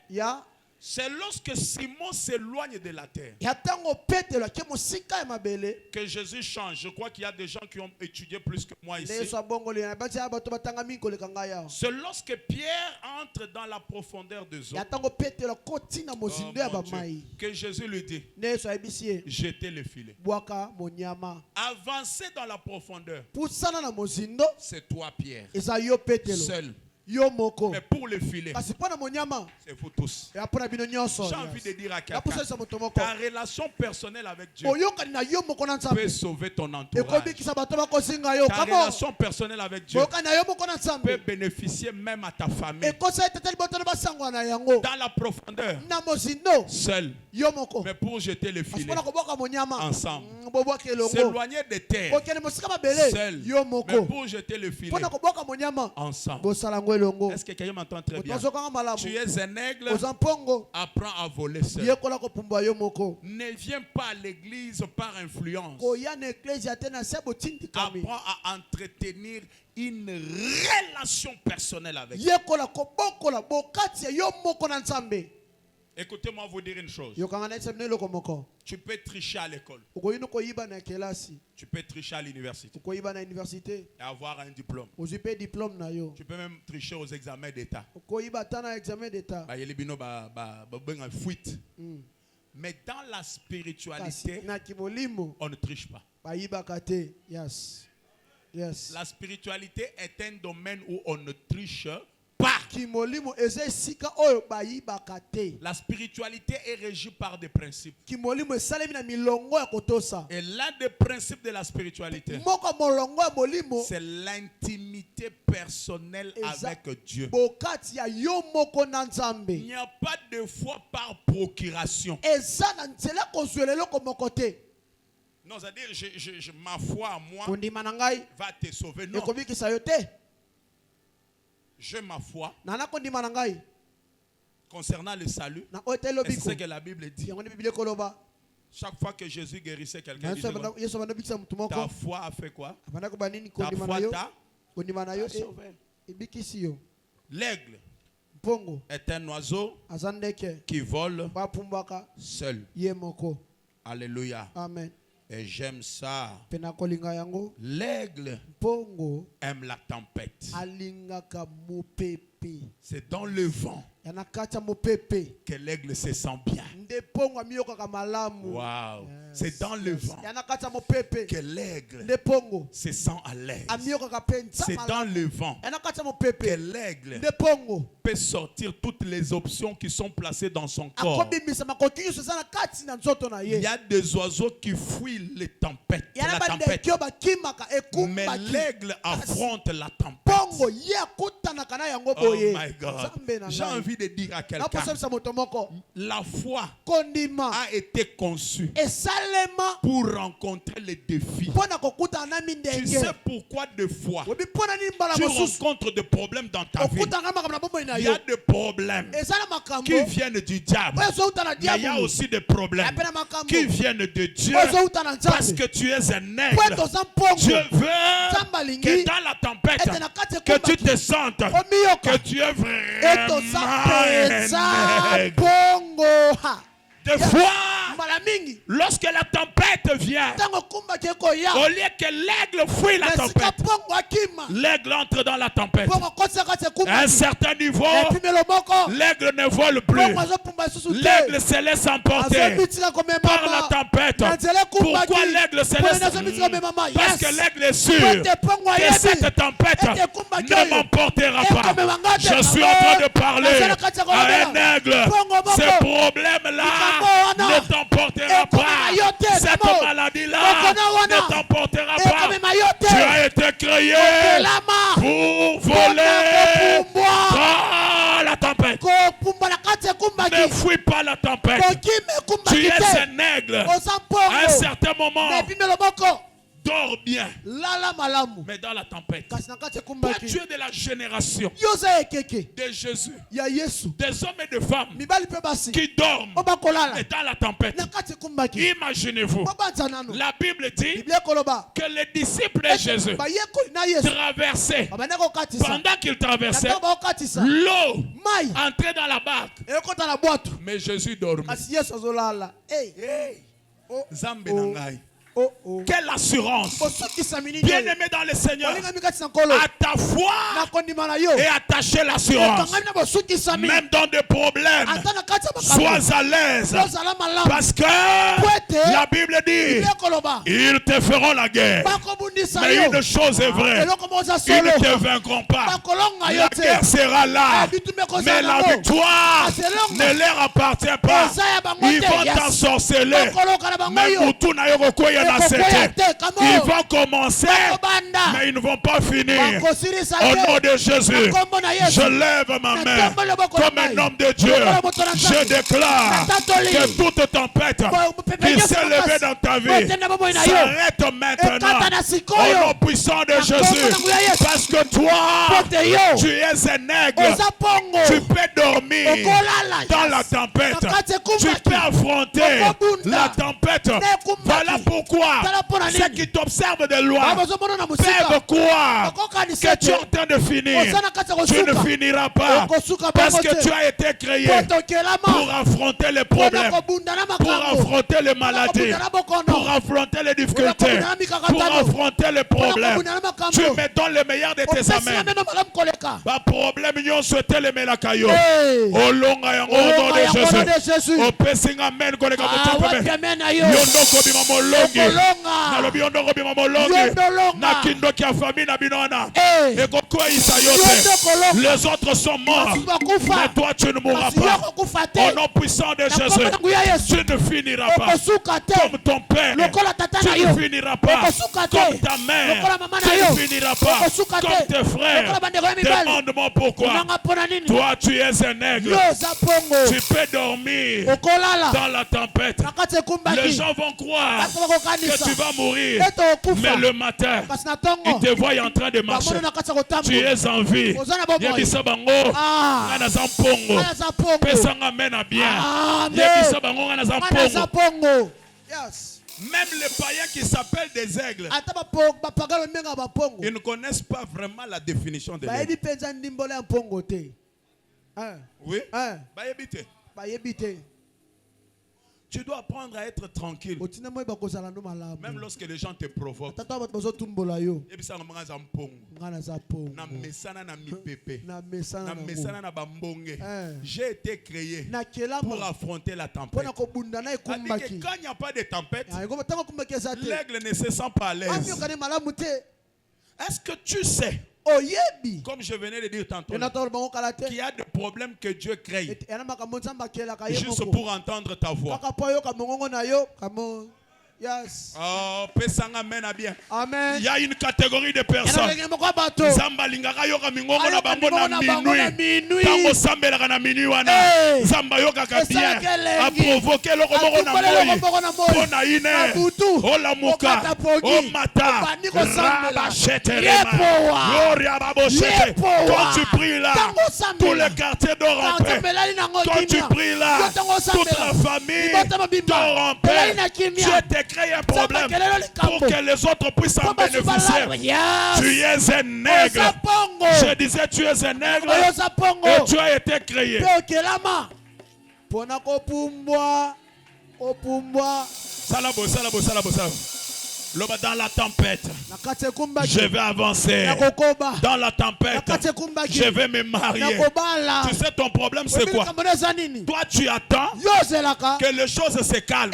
ya C'est lorsque Simon s'éloigne de la terre ya tango Petelo ke mosika ya mabele. que Jésus change. Je crois qu'il y a des gens qui ont étudié plus que moi ici. Ndeso abongoli na bati ya bato batanga mingi koleka ngai ya. C'est lorsque Pierre entre dans la profondeur des eaux Ya tango Petelo koti na oh mozindo ya mon bamai. Dieu, que Jésus lui dit, Ndeso ayebisie jetez le filet. bwaka monyama. Avancer dans la profondeur, Pusana na mozindo c'est toi Pierre, eza yo Petelo. seul. Yo moko. Mais pour le filet, Kasi pona monyama c'est vous tous. ya pona bino nyonso. J'ai envie de dire à Ya quelqu'un, pusesa moto moko. ta relation personnelle avec Dieu Boyokani na yo moko na peut Nzambe. sauver ton entourage. Ekobikisa bato bakosinga yo. Ta Kamo. relation personnelle avec Dieu Boyokani na yo moko na peut Nzambe. bénéficier même à ta famille. Ekosa eteteli bato na basangwa na yango. Dans la profondeur, Na mozindo seul. yo moko. Mais pour jeter le Kasi filet pona koboka monyama. ensemble. Bobwaka elongo. S'éloigner des terres, Okende mosika mabele. seul. Yo Mais moko. pour jeter le filet Pona koboka monyama. ensemble. Bosala ngo elongo. Est-ce que quelqu'un m'entend très bien? Otozokanga malamu. Tu es un aigle, Ozampongo. apprends à voler seul. Yekola kopumbwa yo moko. Ne viens pas à l'église par influence. Koya na eklesia te na se botindikami. Apprends à entretenir une relation personnelle avec Dieu. Yekola kobokola bokati ya yo moko na Nzambe. Écoutez-moi vous dire une chose. Yokanga na esemne loko moko. Tu peux tricher à l'école. Ukoyino koyiba na kelasi. Tu peux tricher à l'université Ukoyiba na université. et avoir un diplôme. Ozipe diplôme na yo. Tu peux même tricher aux examens d'État. Ukoyiba ta na examen d'état. Bah, yeli bino benga fuite. Mais dans la Kasi spiritualité, na kimolimo on ne triche pas. bayibaka te. Yes. Yes. La spiritualité est un domaine où on ne triche pas. Kimolimo eza esika oyo bayibaka te. La spiritualité est régie par des principes. Kimolimo esalemi na milongo ya kotosa. Et l'un des principes de la spiritualité, Moko molongo ya molimo c'est l'intimité personnelle Exact. avec Dieu. bokati ya yo moko na Il Nzambe. n'y a pas de foi par procuration. Eza na nzela kozwela eloko moko te. Non, c'est-à-dire, ma foi à moi kondima na ngai va te sauver. Non, ekobikisa yo te. j'ai ma foi Na kondima na ngai concernant le salut. na oyo te Et c'est lobiko ce que la Bible dit. yango nde biblia ekoloba. Chaque fois que Jésus guérissait quelqu'un, il Na disait, yesu abanda bikisa mutu ta moko foi a fait quoi? abanda koba nini Ta kondima na foi yo t'a kondima na yo sauvé. ebikisi yo. L'aigle Mpongo est un oiseau aza ndeke qui vole bapumbwaka seul. ye moko. Alléluia. Amen. Et j'aime ça. Mpe nakolinga yango. L'aigle Mpongo aime la tempête. alingaka mopepe. C'est dans le vent Ya na kati ya mopepe que l'aigle se sent bien. nde mpongo amiyokaka malamu. Wow. C'est dans le vent Ya na kati ya mopepe que l'aigle nde mpongo se sent à l'aise. amiyokaka mpe nza C'est dans malamu. le vent Ya na kati ya que mopepe l'aigle nde mpongo peut sortir toutes les options qui sont placées dans son corps. akobimisa makoki nyonso eza na kati na nzoto na Il ye. y a des oiseaux qui fuient les tempêtes. Ya na La tempête. bandeki oyo bakimaka Mais ekumbaki. l'aigle affronte la tempête. Mpongo ye akutanaka na yango Oh boye. my God. Nzambe na J'ai ngai. envie de dire à quelqu'un, Naposabisa moto moko la foi kondima a été conçue esalema pour rencontrer les défis. mpo na kokutana na Tu mindenge. sais pourquoi des fois oyebi mpo na nini mbala tu mosusu rencontres des problèmes dans ta vie. okutana makambo na bomoi na Il y yo a des problèmes eza na makambo qui viennent du diable. oyo ezouta na Mais il y a diabolo aussi des problèmes epe na makambo qui viennent de Dieu. oyo ezouta na Parce que nzambe tu es un po aigle. ete oza mpongo. Dieu veut Nzambe que alingi dans la tempête, ete na kati que tu ekumbaki te sentes omiyoka que tu es ete oza vraiment mpenza un aigle. mpongo. Ha. Des fois, mbala mingi lorsque la tempête vient, ntango ekumbaki ekoya au lieu que l'aigle fuit la na esika tempête, mpongo akima l'aigle entre dans la tempête. mpongo akotisa kati À un ekumbaki certain niveau, epimelo moko l'aigle ne vole plus. mpongo azopumba lisusu te L'aigle se laisse emporter azobitika par la komemama tempête. na nzela ekumbaki Pourquoi l'aigle se mpona laisse? azobitika komemama Parce que l'aigle est sûr ete mpongo que ayebi cette tempête ete ekumbaki ne oyo m'emportera pas. ekomema nga te Je suis en nango. train de parler Nazala kati ya à kolobela. un aigle. Mpongo moko. Ce problème-là Likambo wana. ne t'emportera Ekomema pas. yo te, Cette Namo. maladie-là Ekona wana. ne t'emportera pas. ekomema yo Tu te as été créé okelama pour voler kopumbwa dans la tempête. kopumba na kati Ne ekumbaki fuis pas la tempête. kokima Tu ekumbaki es te un aigle. oza À un mpongo certain moment, na epimelo moko dors bien. lala malamu Mais dans la tempête, kasi na kati toi, ekumbaki tu es de la génération yo oza ekeke de Jésus, ya yesu des hommes et des femmes mibali mpe basi qui dorment o bakolala et dans la tempête. na kati ekumbaki Imaginez-vous, mobanza nano la Bible dit biblia ekoloba que les disciples de Jésus bayekoli na yesu traversaient, babanda kokatisa pendant qu'ils traversaient, ntango baokatisa l'eau mai entrait dans la barque. ekota na bwato Mais Jésus dormait. kasi yesu azolala Zambe na ngai. oh. Quelle assurance! osukisa minini Bien-aimé dans le Seigneur, olingami kati na nkolo à ta foi na kondima na yo et attacher l'assurance. ekangami na bosukisa mi Même dans des problèmes, ata na kati ya makambo sois à l'aise. ozala malamu Parce que Poete. la Bible dit, biblia ekoloba ils te feront la guerre. bakobundisa Mais yo une chose est vraie, eloko mo oza ils ne solo te vaincront pas. bakolonga yo La te guerre sera là. bitumba Mais ekozala la nango victoire ne leur appartient pas. eza ya bango Ils te vont yes. t'ensorceler. bakoloka na bango Mais yo Moutou na yokokwea na ekokwea sete. te kamo Ils vont commencer, bakobanda mais ils ne vont pas finir. bakosilisa Au te nom de Jésus, na kombo na yesu je lève ma main comme un homme de Dieu. Je déclare que toute tempête qui s'est levée dans ta vie s'arrête maintenant. Au nom puissant de Jésus. Parce que toi, tu es un aigle. oza pongo Tu peux dormir okolala dans la tempête. Tu peux affronter la tempête. Voilà pourquoi ceux qui t'observent de loin bazomona na peuvent mosika croire bakokanisa que tu es en train de finir. oza na kati ya Tu ne kosuka finiras pas. okosuka Parce bango que te tu as été créé po tokelama pour affronter les mpona problèmes, kobunda na pour makambo affronter les maladies, kobunda na bokono pour affronter les difficultés, pour affronter les problèmes. kobunda na makambo Tu mets dans le meilleur de tes opesi na amens. meno malamu koleka Ba problème nyonso etelemelaka yo. Hey. Olonga yango au nom Olonga yango au nom de de Jésus. Jésus. Opesinga amen koleka awapi moto amen na yo yondo kobima molongi. okolonga Nalobi yondo kobima molongi. Yondo longa. Na Nando qui a famille na binona. Eh. Et quoi les autres sont morts. Mais toi tu ne mourras pas. Au nom puissant de Jésus, tu ne finiras pas comme ton père. Tu ne finiras pas comme ta mère. Tu ne finiras pas comme tes frères. Demande-moi pourquoi. Toi tu es un aigle. Tu peux dormir dans la tempête. Les gens vont croire que tu vas mourir. Mais le matin, ils te voient en train de marcher. Tu es en vie. Yebisa bango ngana za mpongo. Pesa nga mena bien. Yebisa bango ngana za mpongo. Yes. Même les païens qui s'appellent des aigles, ils ne connaissent pas vraiment la définition de l'aigle. Oui. Tu dois apprendre à être tranquille. Même lorsque les gens te provoquent. J'ai été créé pour affronter la tempête. Quand il n'y a pas de tempête, l'aigle ne se sent pas à l'aise. Est-ce que tu sais, comme je venais de dire tantôt, qu'il y a des problèmes que Dieu crée juste pour entendre ta voix? Yes. Oh, pesanga mena bien. Amen. Il y a une catégorie de personnes. Zamba lingaka yoka mingongo na bango na minuit. Tango sambela na minuit wana. Zamba yoka ka bien. A provoquer loko moko na moyi. Pona ine. Ola muka. O mata. Raba sheterema. Gloria babo shete. Quand tu pries là, tout le quartier dort en paix. Quand tu pries là, toute la famille dort en paix. Tu étais créé un problème pour que les autres puissent en bénéficier. Tu es un aigle. Je disais tu es un aigle et tu as été créé. Salabo, salabo, salabo, salabo. Dans la tempête, je vais avancer. Dans la tempête, je vais me marier. Tu sais ton problème c'est quoi? Toi tu attends que les choses se calment.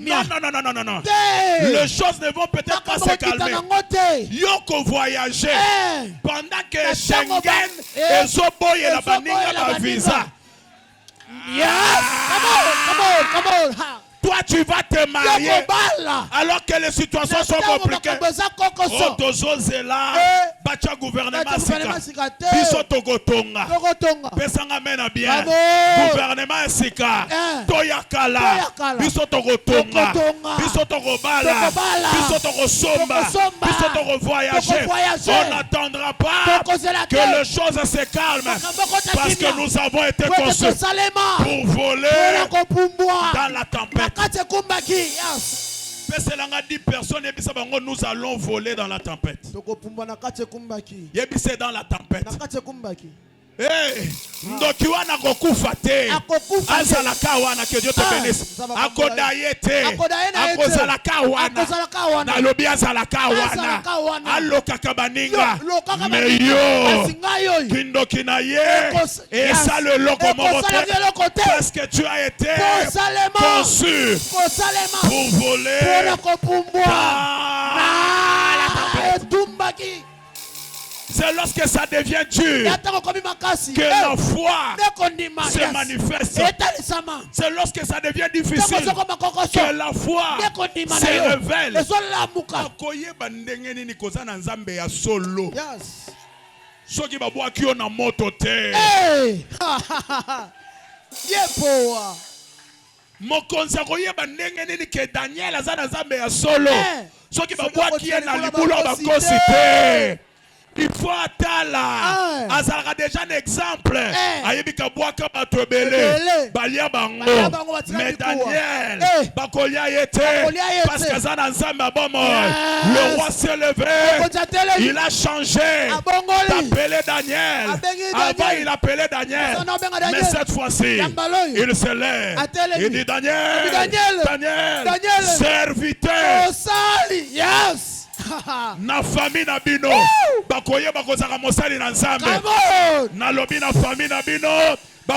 Non. Les choses ne vont peut-être pas se calmer. Yoko voyager pendant que Schengen et Zoboy et la baninga la visa. Come on. Toi, tu vas te marier alors que les situations sont compliquées. Otozozela, bacha gouvernement sika. Biso togotonga. Pesanga mena bien. Gouvernement sika. Toyakala. Biso togotonga. Biso togobala. Biso togosomba. Biso togovoyager. On n'attendra pas que les choses se calment parce que nous avons été conçus pour voler dans la tempête. Nous allons voler dans la tempête. Yebise dans la tempête. Ndokiwa na kokufa te. Azalaka wana que Dieu te bénisse. Akodaye te. Akozalaka wana. Na lobi azalaka wana. Aloka kabaninga. Meyo. Kindoki na ye. Et ça le locomoteur. Parce que tu as été conçu pour voler dans la tempête. C'est lorsque ça devient dur que la foi se manifeste. C'est lorsque ça devient difficile que la foi se révèle. Soki babwaki yo na moto te. Mokonzi akoyeba ndenge nini ke Daniel aza na nzambe ya solo. Soki babwaki ye na libulu bakosi te. Il faut attendre. Azalaka déjà un exemple. Ayebika boaka batobele. Balia bango. Mais Daniel, bakolia yete. Parce que Zana Nzamba bomo. Le roi s'est levé. Il a changé. D'appeler Daniel. Avant il appelait Daniel. Mais cette fois-ci, il se lève. Il dit Daniel, serviteur. Yes. Na famille na bino bakoye bakozaka mosali na nzambe na lobi na famille na bino Le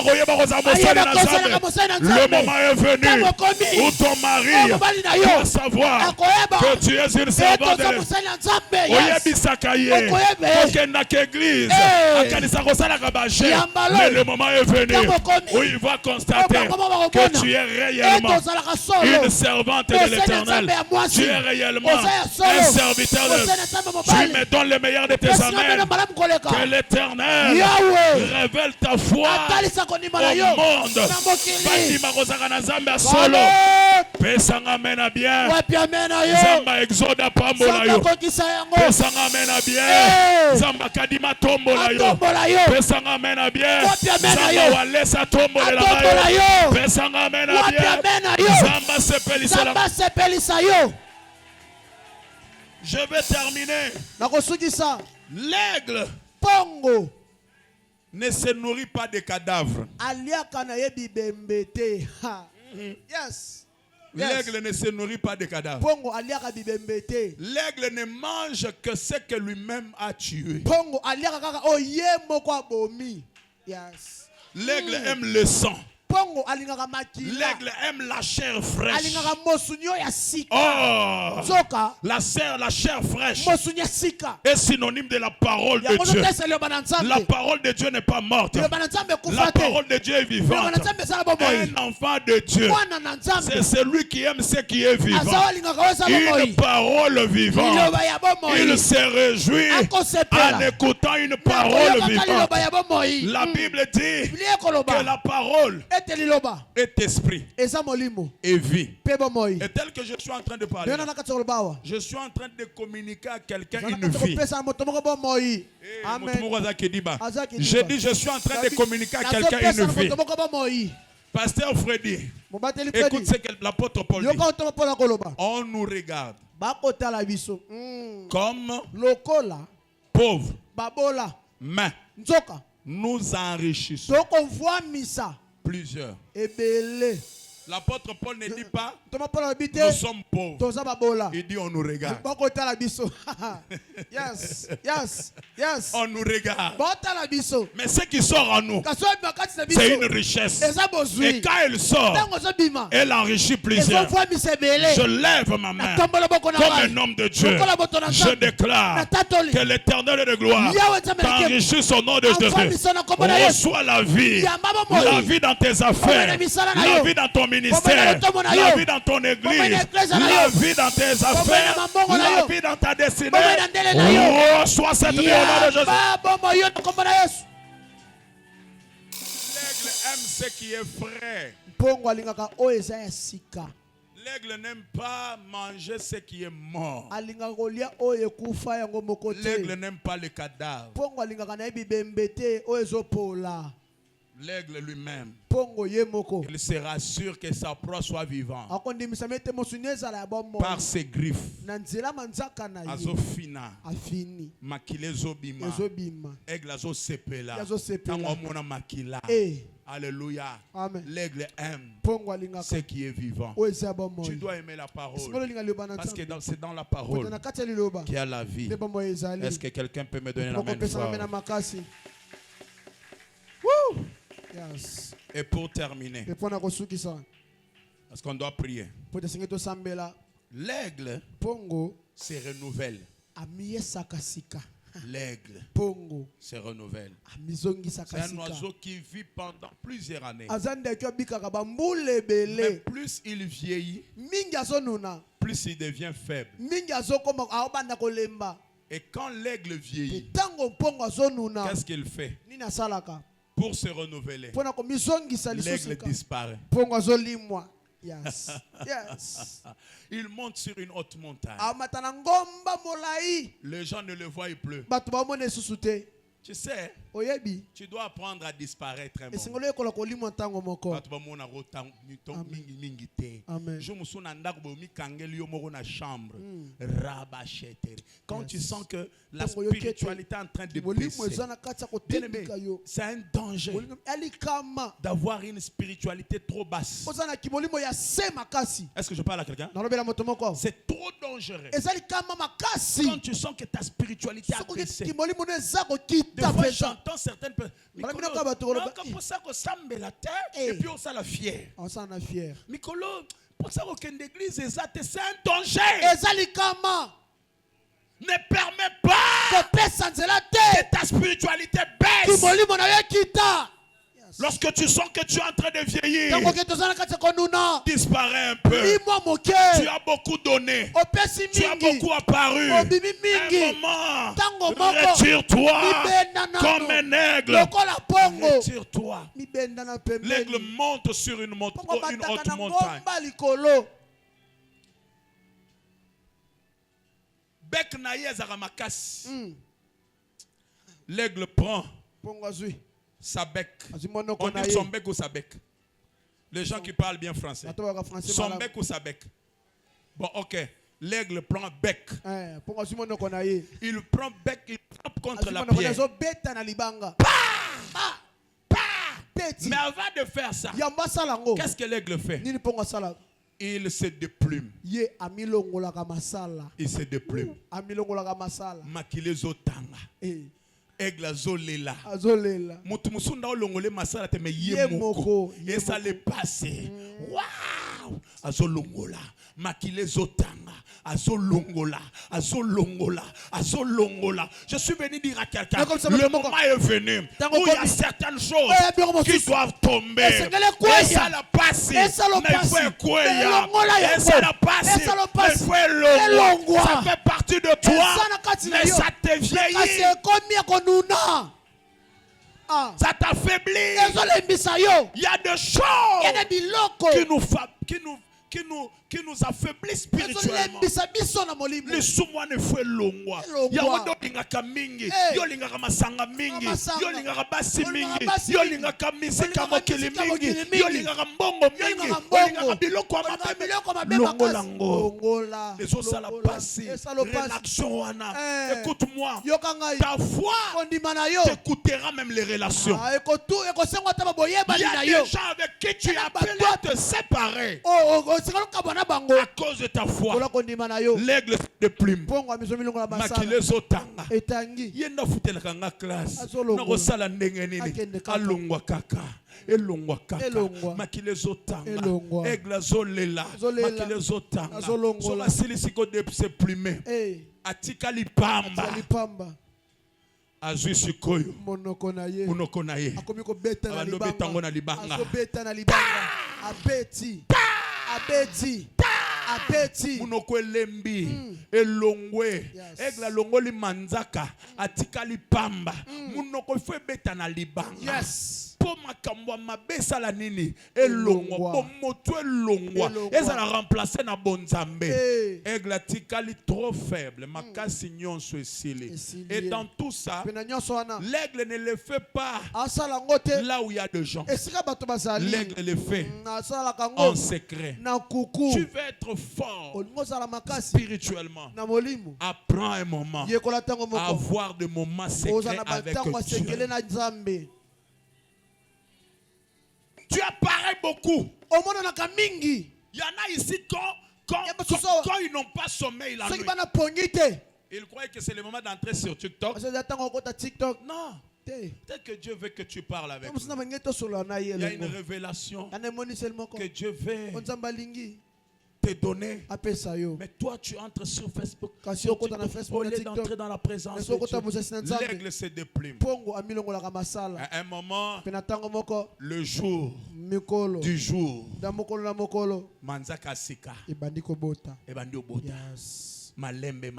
moment est venu où ton mari doit savoir que tu es une servante de l'église. Mais le moment est venu où il va constater que tu es réellement une servante de l'Éternel. Tu es réellement un serviteur de... Tu me donnes le meilleur de tes amens. Que l'Éternel révèle ta foi au monde. Bandima kozaka na Zambia solo. Pesanga mena bien. Zamba exoda pambola yo. Pesanga mena bien. Zamba kadima tombola yo. Pesanga mena bien. Zamba walesa tombola yo. Pesanga mena bien. Zamba sepelisa yo. Je vais terminer. L'aigle Pongo ne se nourrit pas de cadavres. aliaka na yebi bembete. Yes. L'aigle ne se nourrit pas de cadavres. Pongo aliaka bibembete. L'aigle ne mange que ce que lui-même a tué. Pongo aliaka kaka oyemo kwa bomi. Yes. L'aigle aime le sang. Pongo alingaka makila. L'aigle aime la chair fraîche. Alingaka mosunyo ya sika. Oh, Zoka. la chair fraîche Mosunyo sika. est synonyme de la parole de Dieu. La parole de Dieu n'est pas morte. La parole de Dieu est vivante. Un enfant de Dieu, c'est celui qui aime ce qui est vivant. Une parole vivante. Il se réjouit en écoutant une parole vivante. La Bible dit que la parole est esprit et vie. Et tel que je suis en train de parler, je suis en train de communiquer à quelqu'un une vie. J'ai dit, je suis en train de communiquer à quelqu'un une vie. Pasteur Freddy, écoute ce que l'apôtre Paul dit. On nous regarde comme pauvres, mais nous enrichissons plusieurs. L'apôtre Paul ne dit pas nous sommes pauvres. Il dit on nous regarde. Yes, yes, yes. On nous regarde. Mais ce qui sort en nous, c'est une richesse. Et quand elle sort, elle enrichit plusieurs. Je lève ma main comme un homme de Dieu. Je déclare que l'Éternel de gloire t'enrichit son nom de Jésus. Reçois la vie dans tes affaires, la vie dans ton ministère, la vie dans ton église, la vie dans tes affaires, la vie dans ta destinée. Reçois cette vie au nom de Jésus. L'aigle aime ce qui est frais. L'aigle n'aime pas manger ce qui est mort. L'aigle n'aime pas les cadavres. L'aigle lui-même, il sera sûr que sa proie soit vivante. Par ses griffes, azofina, makile zobima, aigle azosepela, tangomona makila. Alléluia. L'aigle aime ce qui est vivant. Tu dois aimer la parole. Parce que c'est dans la parole qu'il y a la vie. Est-ce que quelqu'un peut me donner la main fort? Yes. Et pour terminer, parce qu'on doit prier, l'aigle se renouvelle. L'aigle se renouvelle. C'est un oiseau qui vit pendant plusieurs années. Mais plus il vieillit, plus il devient faible. Et quand l'aigle vieillit, qu'est-ce qu'il fait? Pour se renouveler, l'aigle disparaît. Yes. Yes. Il monte sur une haute montagne. Les gens ne le voient plus. Tu sais, tu dois apprendre à disparaître un moment. Quand tu sens que la spiritualité est en train de baisser, c'est un danger d'avoir une spiritualité trop basse. Est-ce que je parle à quelqu'un? C'est trop dangereux. Quand tu sens que ta spiritualité a baissé. Des fois, j'entends j'entends certaines personnes. Voilà, Mikolo, mina ka non, comme pour ça qu'on semble la terre, et puis on s'en la fière. On s'en est fier. Mikolo, pour ça qu'aucune église est c'est un danger. Ezalikama. Ne permets pas que ta spiritualité baisse. Lorsque tu sens que tu es en train de vieillir, disparaît un peu. Tu as beaucoup donné. Tu as beaucoup apparu. Un moment, retire-toi comme un aigle. Retire-toi. L'aigle monte sur une haute montagne. Bec naïe azaramakasi. L'aigle prend sa bec. On dit son bec ou sa bec. Les gens qui parlent bien français. Son bec ou sa bec. Bon, ok. L'aigle prend bec. Il prend bec, il frappe contre la pierre. Mais avant de faire ça, qu'est-ce que l'aigle fait? Il se déplume. Il se déplume. Makile zotanga. Aigle azolela. Mutu musunda olongole masala te me ye moko. Et ça le passe. Waouh! Azolongola. Makile zotanga. Azolongola. Azolongola. Azolongola. Je suis venu dire à quelqu'un, le moment est venu où il y a certaines choses qui doivent tomber. Et ça la passe. Mais il faut quoi? Et ça la passe. Mais il faut ça fait partie de toi. Mais ça te vieillit. Ça t'affaiblit. Il y a des choses qui nous affaiblissent spirituellement. Les soumouans ne font longwa. Yawodo lingaka mingi, yo lingaka masanga mingi, yo lingaka basi mingi, yo lingaka misika mokili mingi, yo lingaka mbongo mingi, yo lingaka biloko amabe longo lango. Les autres ça la passe. Relaxation wana. Écoute-moi. Ta foi t'écoutera même les relations. Il y a des gens avec qui tu as appelé à te séparer. À cause de ta foi, l'aigle de plume. Makile zotanga. Yenda futela kanga classe. Nako sala ndenge nini. Alongwa kaka. Elongwa kaka. Makile zotanga. Aigle zolela. Makile zotanga. Sola silisiko de se plume. Atika lipamba. Azui sikoyo. Monoko na ye. Akomiko beta na libanga. Beta na libanga. Abeti munoko elembi elongwe egla longoli manzaka atikali pamba munoko fe beta na libanga. Yes. Po makambo mabesa la nini elongwa po moto elongwa ezala remplacer na bonzambe. Egla tikali trop faible makasi nyonso esili. Et dans tout ça l'aigle ne le fait pas là où il y a des gens. L'aigle le fait en secret. Tu veux être fort spirituellement. Apprends un moment à avoir des moments secrets avec Dieu. Tu apparais beaucoup. Il y en a ici quand ils n'ont pas sommeil la nuit. Ils croient que c'est le moment d'entrer sur TikTok. Non. Peut-être que Dieu veut que tu parles avec lui. Il y a une révélation que Dieu veut te donner. Mais toi tu entres sur Facebook. Au lieu d'entrer dans la présence de Dieu, l'aigle se déplume. À un moment, le jour du jour, Manzaka Sika Ebandi Obota. Malembe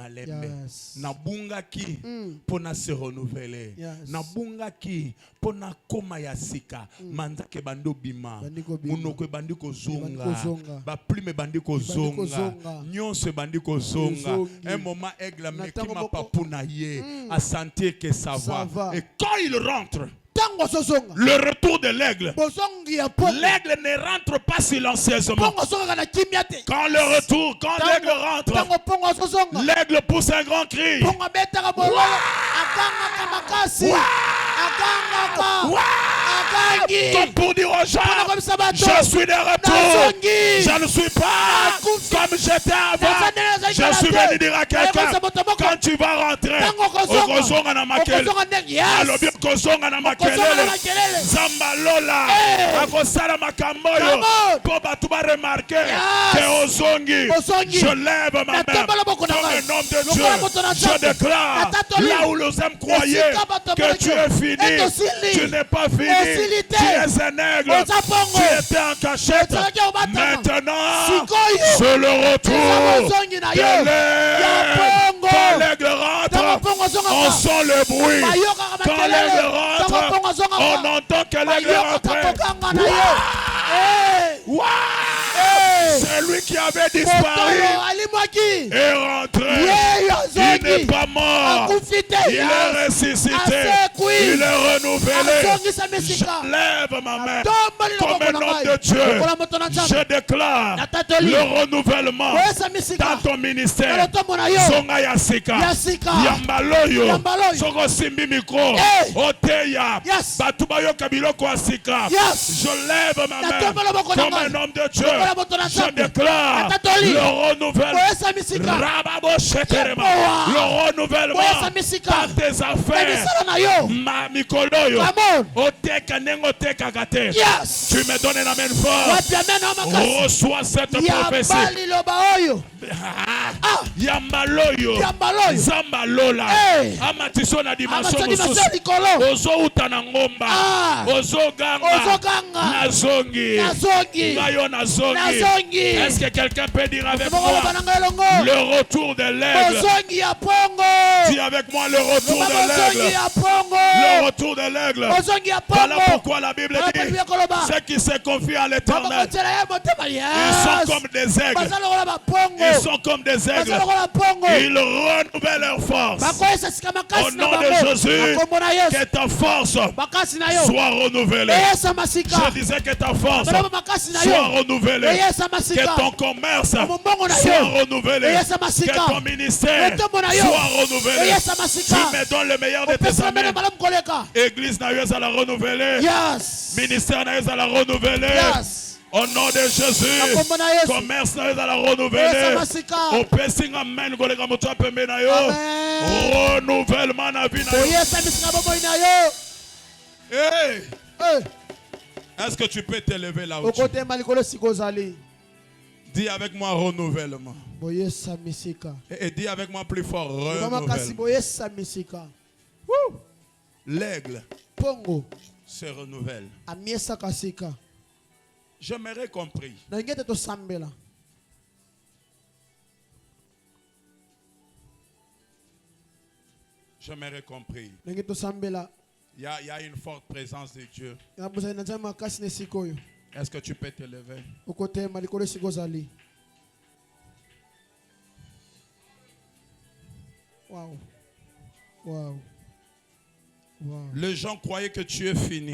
nabunga ki pona se renouveler nabunga ki pona koma ya sika manzake bando bima munoko bandi ko zonga ba plume bandi ko zonga nyonso bandi ko zonga. Un moment aigle meki ma papuna ye a sentir que ça va. Et quand il rentre, le retour de l'aigle, l'aigle ne rentre pas silencieusement. Quand l'aigle rentre, l'aigle pousse un grand cri. Comme pour dire aux gens, je suis de retour. Je ne suis pas comme j'étais avant. Je suis venu dire à quelqu'un, quand tu vas rentrer, okozonga na makele. Alobi okozonga na makelele. Zamba lola. Akosala makambo yo. Pour batu ba remarquer que ozongi. Je lève ma main comme un homme de Dieu. Je déclare, là où les hommes croyaient que tu es fini, tu n'es pas fini. Tu es un aigle. Tu étais en cachette. Maintenant, c'est le retour de l'aigle. Quand l'aigle rentre, on sent le bruit. Quand l'aigle rentre, on entend que l'aigle est rentré. C'est lui qui avait disparu est rentré. Il n'est pas mort. Il est ressuscité. Il est renouvelé. Je lève ma main comme un homme de Dieu. Je déclare le renouvellement dans ton ministère. Zonga Yasika. Yambaloyo. Soko Simbi Mikro. Oteya. Batubayo Kabiloko Asika. Je lève ma main comme un homme de Dieu. Je déclare le renouvellement. Rababo Sheterema. Le renouvellement dans tes affaires. Ma Mikoloyo. Oteka Nengoteka Gate. Tu me donnes un amen fort. Reçois cette prophétie. Yambaloyo. Zambalola. Amatiso na dimension mosusu. Ozo utana ngomba. Ozo ganga. Nazongi. Ngayo nazongi. Est-ce que quelqu'un peut dire avec moi le retour de l'aigle? Dis avec moi le retour de l'aigle. Le retour de l'aigle. Voilà pourquoi la Bible dit ceux qui se confient à l'Éternel, ils sont comme des aigles. Ils sont comme des aigles. Ils renouvellent leur force. Au nom de Jésus, que ta force soit renouvelée. Je disais que ta force soit renouvelée. Que ton commerce soit renouvelé. Que ton ministère soit renouvelé. Tu me donnes le meilleur de tes amis. Église n'a eu à la renouveler. Ministère n'a eu à la renouveler. Au nom de Jésus, commerce n'a eu à la renouveler. Au passing amen, renouvellement na vie na yo. Hey! Est-ce que tu peux te lever là où tu es? Dis avec moi renouvellement. Et dis avec moi plus fort renouvellement. L'aigle se renouvelle. J'aimerais compris. J'aimerais compris. Il y a une forte présence de Dieu. Est-ce que tu peux te lever? Wow. Wow. Wow. Les gens croyaient que tu es fini.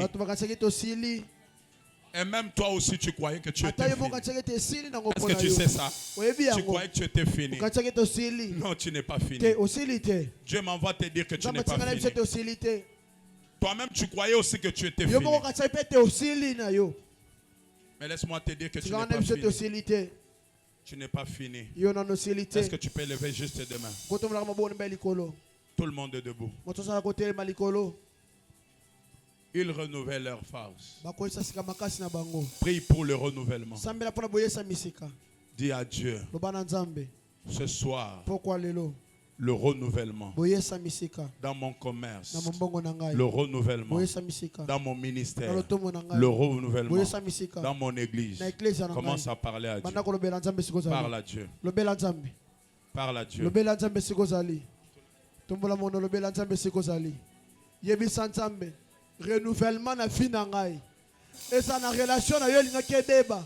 Et même toi aussi tu croyais que tu étais fini. Est-ce que tu sais ça? Tu croyais que tu étais fini. Non, tu n'es pas fini. Dieu m'envoie te dire que tu n'es pas fini. Toi-même tu croyais aussi que tu étais fini. Mais laisse-moi te dire que tu n'es pas fini. Tu n'es pas fini. Est-ce que tu peux lever juste tes deux mains? Tout le monde est debout. Ils renouvellent leur force. Prie pour le renouvellement. Dis à Dieu, ce soir, le renouvellement dans mon commerce, le renouvellement dans mon ministère, le renouvellement dans mon église. Commence à parler à Dieu. Parle à Dieu. Parle à Dieu. Renouvellement na vie na ngai. Et ça na relation na yo linga kedeba.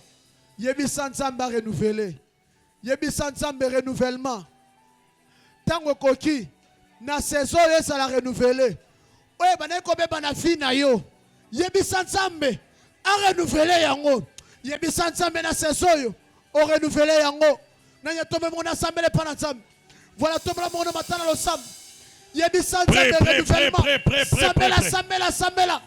Yebisa nzambe renouveler. Yebisa nzambe renouvellement. Tango koki na saison yesa la renouveler. Oye bana ko beba na vie na yo. Yebisa nzambe a renouveler yango. Yebisa nzambe na saison yo o renouveler yango. Na yatombe mona nzambe le pana nzambe. Voilà tombe la mona matana lo sam. Yebisa Prêt, Nzambe prêt, renouvellement. prêt, prêt, prêt, Sambela, prêt. sambela, sambela.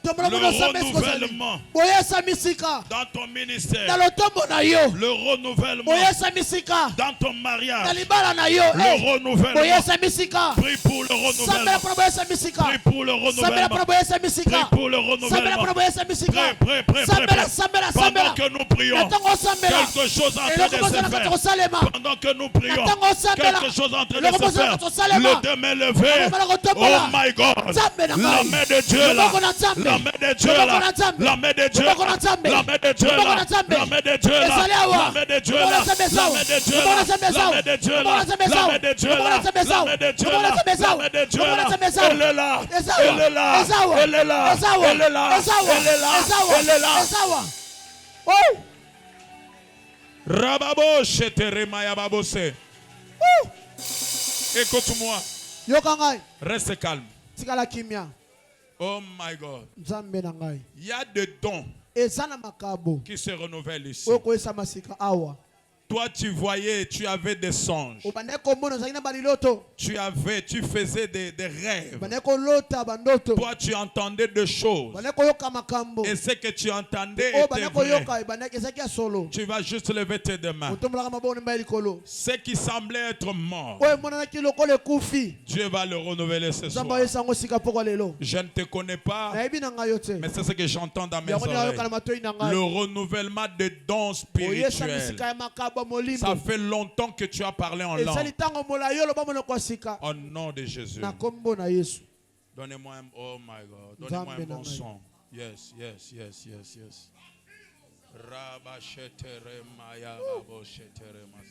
Le renouvellement Boyesa misika. dans ton ministère. Dans le tombo na yo. Le renouvellement Boyesa misika. dans ton mariage. Dans libala na yo. Le renouvellement. Boyesa misika. Prie pour le Sambela renouvellement. pro boyesa misika. Prie pour le Sambela pro renouvellement. boyesa Prie misika. pour le Sambela pro renouvellement. boyesa misika. Prêt. Sambela, sambela, Pendant sambela. que nous prions, Natango sambela. quelque chose est en train de se faire. Pendant que nous prions, Natango sambela. quelque chose est en train Le de se faire. reposant salema. Le demain levé. Natango Oh my God. Nzambe na La ngai. main de Dieu là. Loboko na Nzambe. La main de Dieu Loboko là. na Nzambe. La main de Dieu Loboko là. na Nzambe. La main de Dieu Loboko là. na Nzambe. La main de Dieu là. Ezali awa. La main de Dieu Loboko là. na Nzambe La ezawa. main de Dieu Loboko là. na Nzambe La ezawa. main de Dieu Loboko là. na Nzambe La ezawa. main de Dieu Loboko na là. Nzambe La ezawa. main de Dieu Loboko na là. Nzambe La ezawa. main de Dieu Loboko na là. Nzambe ezawa. Elle est là. Ezawa. Elle est là. Ezawa. Elle est là. Ezawa. Elle est là. Ezawa. Elle est là. Ezawa. Elle est là. Ezawa. Oh. Rababo sheterema babose. Écoute-moi. Yoka ngai. Reste calme. Tikala kimia. Oh my God. Nzambe na ngai. Il y a des dons Ezana makabo. qui se renouvellent ici. Oko esa masika awa. Toi, tu voyais, tu avais des songes. Obandeko mono zakina baliloto. Tu faisais des rêves. Bandeko lota bandoto. Toi, tu entendais des choses. Bandeko yoka makambo. Et ce que tu entendais Oh était bandeko vrai. yoka bandeko ezaki ya solo. Tu vas juste lever tes deux mains. Otombolaka maboko mba likolo. Ce qui semblait être mort, Oye monanaki lokolo ekufi. Dieu va le renouveler ce soir. Nzambe yesango sika poko lelo. Je ne te connais pas, Nayebi na ngai yo te. mais c'est ce que j'entends dans mes Yango nyoka na oreilles. matoi na Le ngai. renouvellement des dons Oyesa spirituels. misika ya makabo molimo. Ça fait longtemps que tu as parlé en Esali langue. tango mola yo loba monoko ya sika. Au nom de Jésus. Na kombo na Yesu. Donnez-moi un, oh my God, donnez-moi un Nzambe na bon ngai. son. Yes. Rabashetere maya baboshetere mas.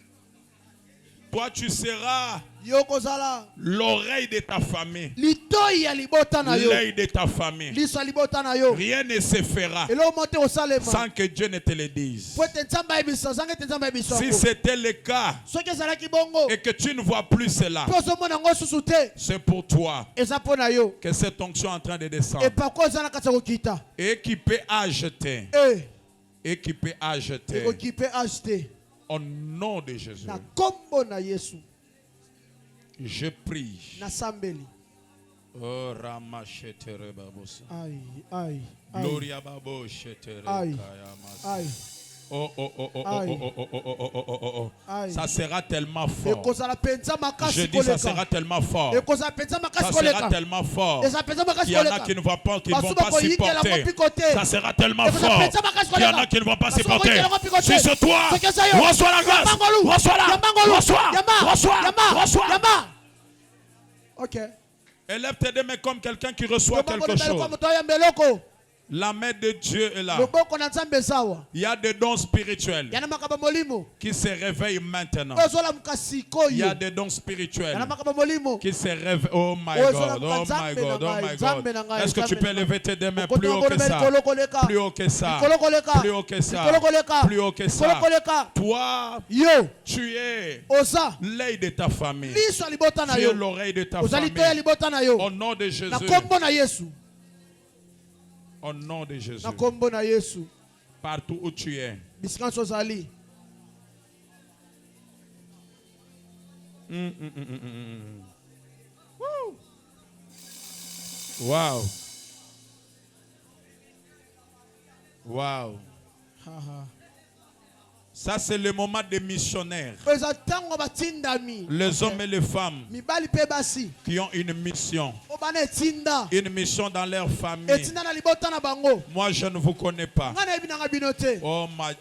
Toi, tu seras Yoko zala. l'oreille de ta famille, Litoi ya libota na yo. l'œil de ta famille. Liso ya libota na yo. Rien ne se fera Elo mote osalema. sans que Dieu ne te le dise. Po te nzamba ebisa zange te nzamba ebisa. Si c'était le cas Soki ezalaki bongo. et que tu ne vois plus cela, Po ozomona ngo susu te. c'est pour toi Eza po na yo. que cette onction est en train de descendre. Epako eza na kati ya kokita. Équipé à jeter. Eh. Équipé à jeter. Ekokipe acheter. Au nom de Jésus. Na kombo na Yesu. Je prie. Na sambeli. Oh, Ramashetere Babos. Aïe, aïe, aïe, Gloria Baboshetere Aïe. Kayamas. aïe. Oh. Aïe. Aïe. Ça sera tellement fort. Ekozala penza Je makasi dis ça koleka. sera tellement fort. Ekozala penza Ça makasi sera koleka. tellement fort. Eza penza Il makasi y en a koleka. qui ne vont pas, qui ne vont Basuba pas koyikela supporter. ngo pikote. Ça sera tellement Et fort. vous appelez ça ma casse Il y en a collègue. qui ne vont pas Basuba supporter. koyikela ngo pikote. Si c'est toi, C'est que ça y est. reçois la grâce. Yambangolu. Reçois la. Yambangolu. Reçois. Yamba. Reçois. Yamba. Reçois. Yamba. Ok. Élève tes deux mains comme quelqu'un qui reçoit Loboko quelque na mbele kwa chose. moto ya mbeloko. La main de Dieu est là. Loboko na Nzambe sawa. Il y a des dons spirituels Yana makaba molimo. qui se réveillent maintenant. Ozola mukasi koyo. Il y a des dons spirituels Yana makaba molimo. qui se réveillent. Oh my Oh, God, oh my God, oh my God. Est-ce que tu peux lever tes deux mains plus haut que ça? Plus haut que ça. Plus haut que ça. Plus haut que ça. Toi, Yo. tu es Oza. l'œil de ta famille. Liso ya libota na Tu es yo. l'oreille de ta Ozali to ya famille. libota na yo. Au nom de Jésus. Na kombo na Yesu. Au nom de Jésus. Na kombo na Yesu. Partout où tu es. Bisika ozali. Wow. Wow. Haha. Ça, c'est le moment des missionnaires. Eza tango batindami. Les hommes et les femmes Mibali pe basi. qui ont une mission. Obana etinda. Une mission dans leur famille. Etinda na libota na bango. Moi, je ne vous connais pas. Ngana ebi na binote. Oh my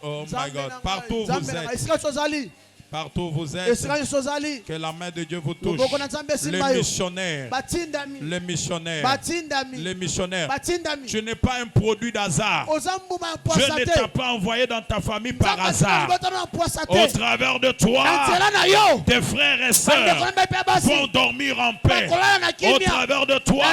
God. Partout où vous êtes. Isika ozali. Partout où vous êtes. Esika ozali. Que la main de Dieu vous touche. Loboko na Nzambe Les simba yo. missionnaires. Batindami. Les missionnaires. Batindami. Les missionnaires. Batindami. Tu n'es pas un produit d'hasard. Ozambuma Dieu ne t'a poisate. pas envoyé dans ta famille par hasard. Au Poisate. travers de toi, Nzela na yo. tes frères et sœurs vont dormir en paix. Au travers de toi,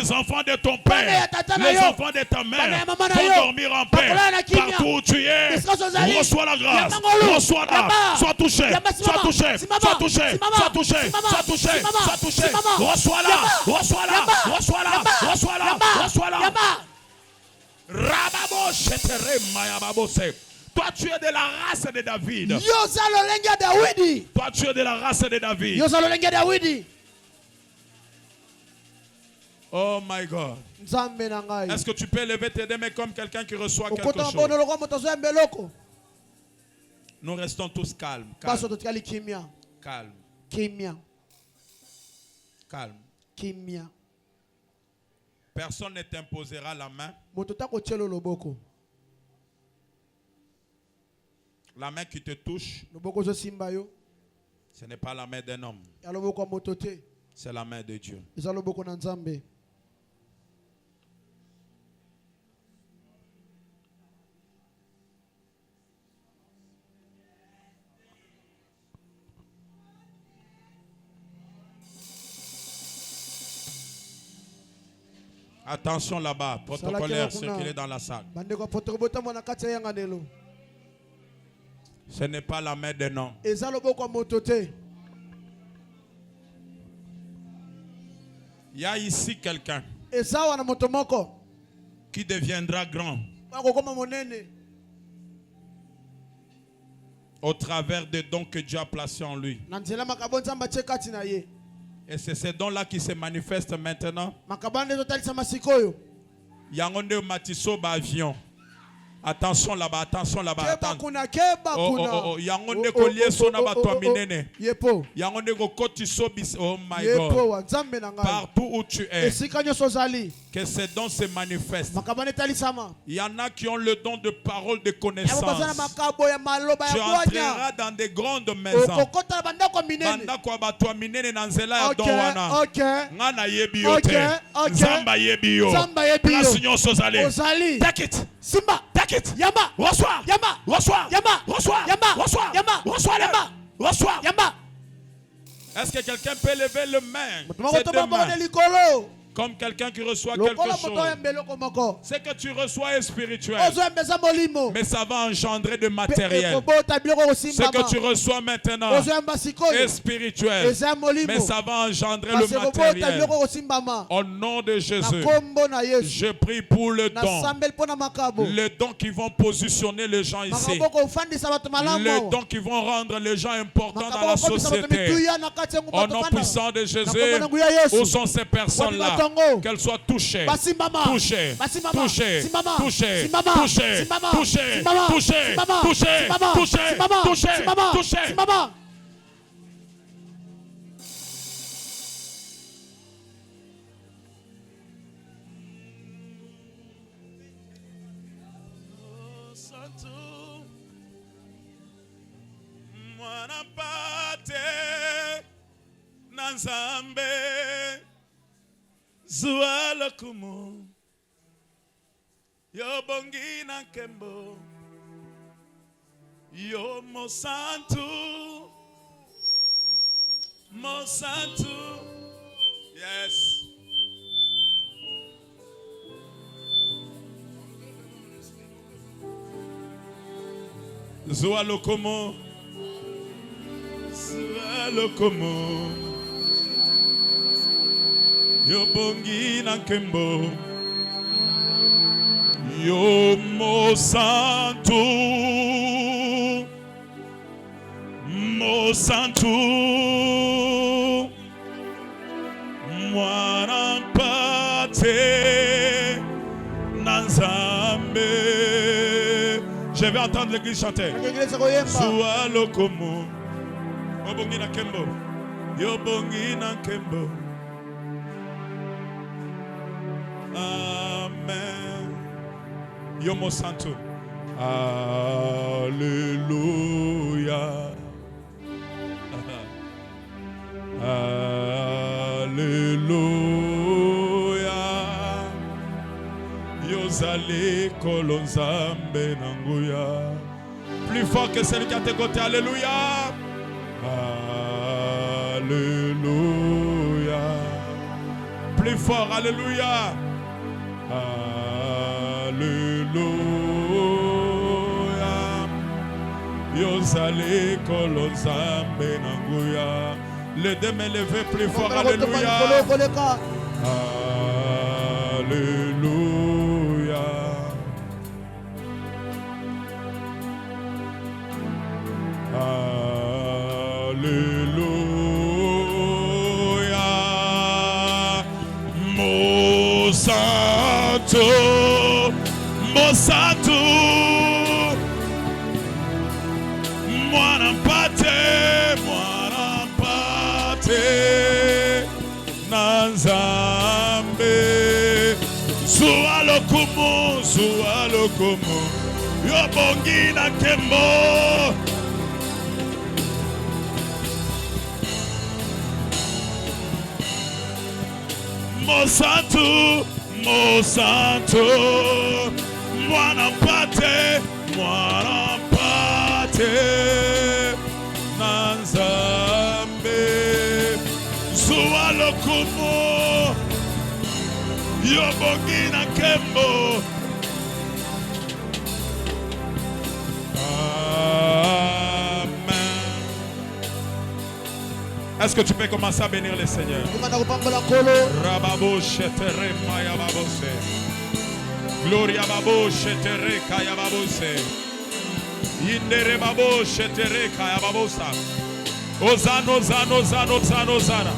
les enfants de ton père, les enfants de ta mère vont dormir en paix. Partout où tu es, reçois la grâce. Reçois-la. Sois touché. Sois touché. Sois touché. Sois touché. Sois touché. Sois touché. Reçois-la. Reçois-la. Reçois-la. Reçois-la. Reçois-la. Rababo shetere maya babose. Toi, tu es de la race de David. Yoza lolenga Dawidi. Toi, tu es de la race de David. Yoza lolenga Dawidi. Oh my God. Nzambe na ngai. Est-ce que tu peux lever tes deux mains comme quelqu'un qui reçoit quelque Okota chose? mbono lokwa moto azoya mbeloko. Nous restons tous calmes. Paso Calmes. totikali kimia. Calme. Kimia. Calme. Kimia. Personne ne t'imposera la main. Moto tako tielo loboko. La main qui te touche, Loboko zo simba yo. ce n'est pas la main d'un homme. Ya loboko moto te. C'est la main de Dieu. Eza loboko na Nzambe. Attention là-bas, protocolaire, ceux qui sont dans la salle. Bandeko protokobota mona kati ya yanga nelo. Ce n'est pas la main d'un homme. Eza loboko moto te. Il y a ici quelqu'un Eza wana moto moko. qui deviendra grand Akokoma monene. au travers des dons que Dieu a placés en lui. Na nzela makabo Nzambe atie kati na ye. Et c'est ces dons-là qui se manifestent maintenant. Makabande ezotalisa masikoyo. Yangonde matiso ba avion. Attention là-bas, attention là-bas. Keba Attends. kuna, keba Oh, kuna. oh, oh. Yangonde kolie so na bato minene. Yepo. Yangonde ko kotiso bis. Oh my Yepo God. wa Nzambe na ngai. Partout où tu es, Esika nyonso ozali. que ces dons se manifestent. Makabande etalisama. Il y en a qui ont le don de parole de Yako bazana connaissance. makabo ya maloba Tu ya bwanya. entreras dans des grandes maisons. Okokota bandako minene. Banda kwa bato minene na nzela ya don Okay, wana. okay. Ngana yebi yo Okay, te. okay. Nzamba yebi yo. Nzamba yebi yo. Place nyonso zale. Ozali. Take it. Simba. Take it. Yamba. Reçois. Yamba. Reçois. Yamba. Reçois. Yamba. Reçois. Yamba. Reçois. Yamba. Reçois. Yamba. Est-ce que quelqu'un peut lever le main? Moko Ses to deux babo mains. ne likolo. Comme quelqu'un qui reçoit quelque Lokola moto ya chose. mbeloko moko. Ce que tu reçois est spirituel. Ozo mbeza molimo. Mais ça va engendrer de matériel. Ekobota biloko Ce kosimba. que tu reçois maintenant Ozo mbeza sikoyo. est spirituel. Eza molimo. Mais ça va engendrer le Parce ekobota matériel. biloko kosimbama. Au nom de Na Jésus, kombo na Yesu. je prie pour le Na don. sambel pona makabo. Les dons qui vont positionner les gens ici. Makabo ko fandisa bato malamu. Les dons qui vont rendre les gens importants dans la société. Au nom puissant de Jésus, où sont ces personnes-là? Qu'elles soient touchées, Basimama. touchées, Basimama. touchées, Simama. touchées, Simama. touchées, Simama. touchées, Simama. touchées, Simama. touchées, Simama. touchées, Simama. touchées, Simama. touchées. Simama. Mwana pate na Nzambe zuwa lokumu yo bongi na nkembo yo mosantu yes. Zuwa lokumu yo bongi na nkembo yo mosantu mwana mpate na Nzambe. Je vais entendre l'église chanter. Zuwa lokomo Obongi na kembo, yobongi na kembo. Amen. Yomo santo. Alléluia. Alléluia. Yozali kolonzambe nanguya. Plus fort que celui qui a tes côtés. Alléluia. Alléluia. Plus fort, alléluia. Alléluia. Yozali kolonzambe nanguya. Les deux mains levées plus fort, alléluia. Alléluia. Alléluia. Santo, Mo Santo, Mwana mpate, Nanzambe, Zua lokumu, Yobongi na kembo. Mo Santo, Mwana mpate, Nanzambe, Zua lokumu, Yobongi na kembo. Est-ce que tu peux commencer à bénir le Seigneur? Rababo shetere maya babose. Gloria babo shetere kaya babose. Yindere babo shetere kaya babosa. Ozana, Ozana, Ozana, Ozana, Ozana.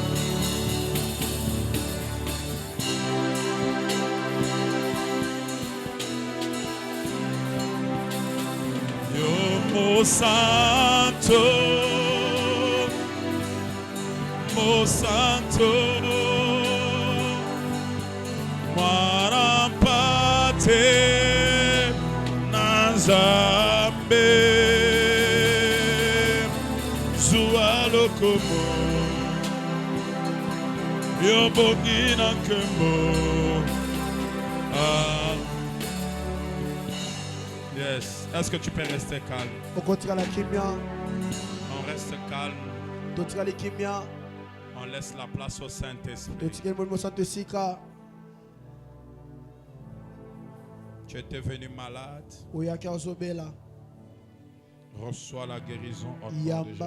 Mo Santo, Mo Santo, Mwana mpate, Nanzambe, Zua lokumu, Yobongi na kembo. Yes. Est-ce que tu peux rester calme? On reste calme. On laisse la place au Saint-Esprit. Tu étais venu malade. Reçois la guérison au nom de Jésus.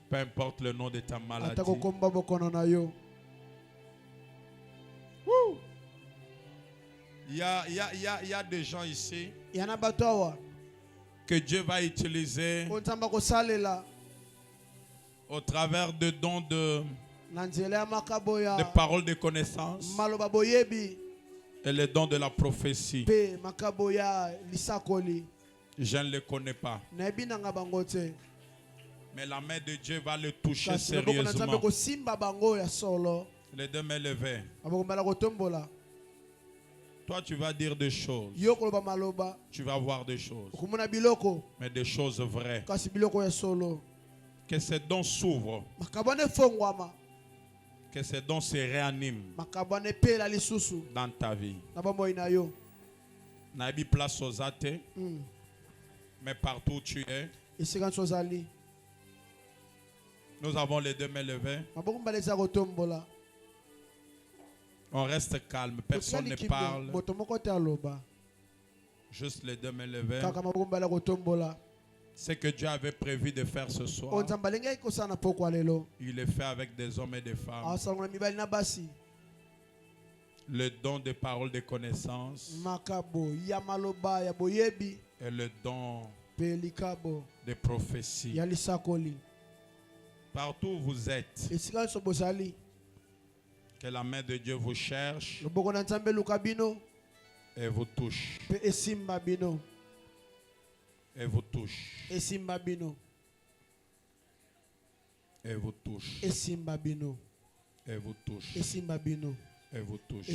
Peu importe le nom de ta maladie. Il y a des gens ici que Dieu va utiliser au travers de dons de paroles de connaissance et les dons de la prophétie. Je ne les connais pas. Mais la main de Dieu va le toucher sérieusement. Les deux mains levées. Toi, tu vas dire des choses. Tu vas voir des choses. Mais des choses vraies. Que ces dons s'ouvrent. Que ces dons se réaniment dans ta vie. Nabi place aux athées. Mais partout où tu es, nous avons les deux mains levées. On reste calme, personne ne parle. Juste les deux mains levées. Ce que Dieu avait prévu de faire ce soir, il le fait avec des hommes et des femmes. Le don de paroles de connaissance et le don de prophétie. Partout où vous êtes, que la main de Dieu vous cherche et vous touche. Et vous touche. Et vous touche. Et vous touche. Et vous touche.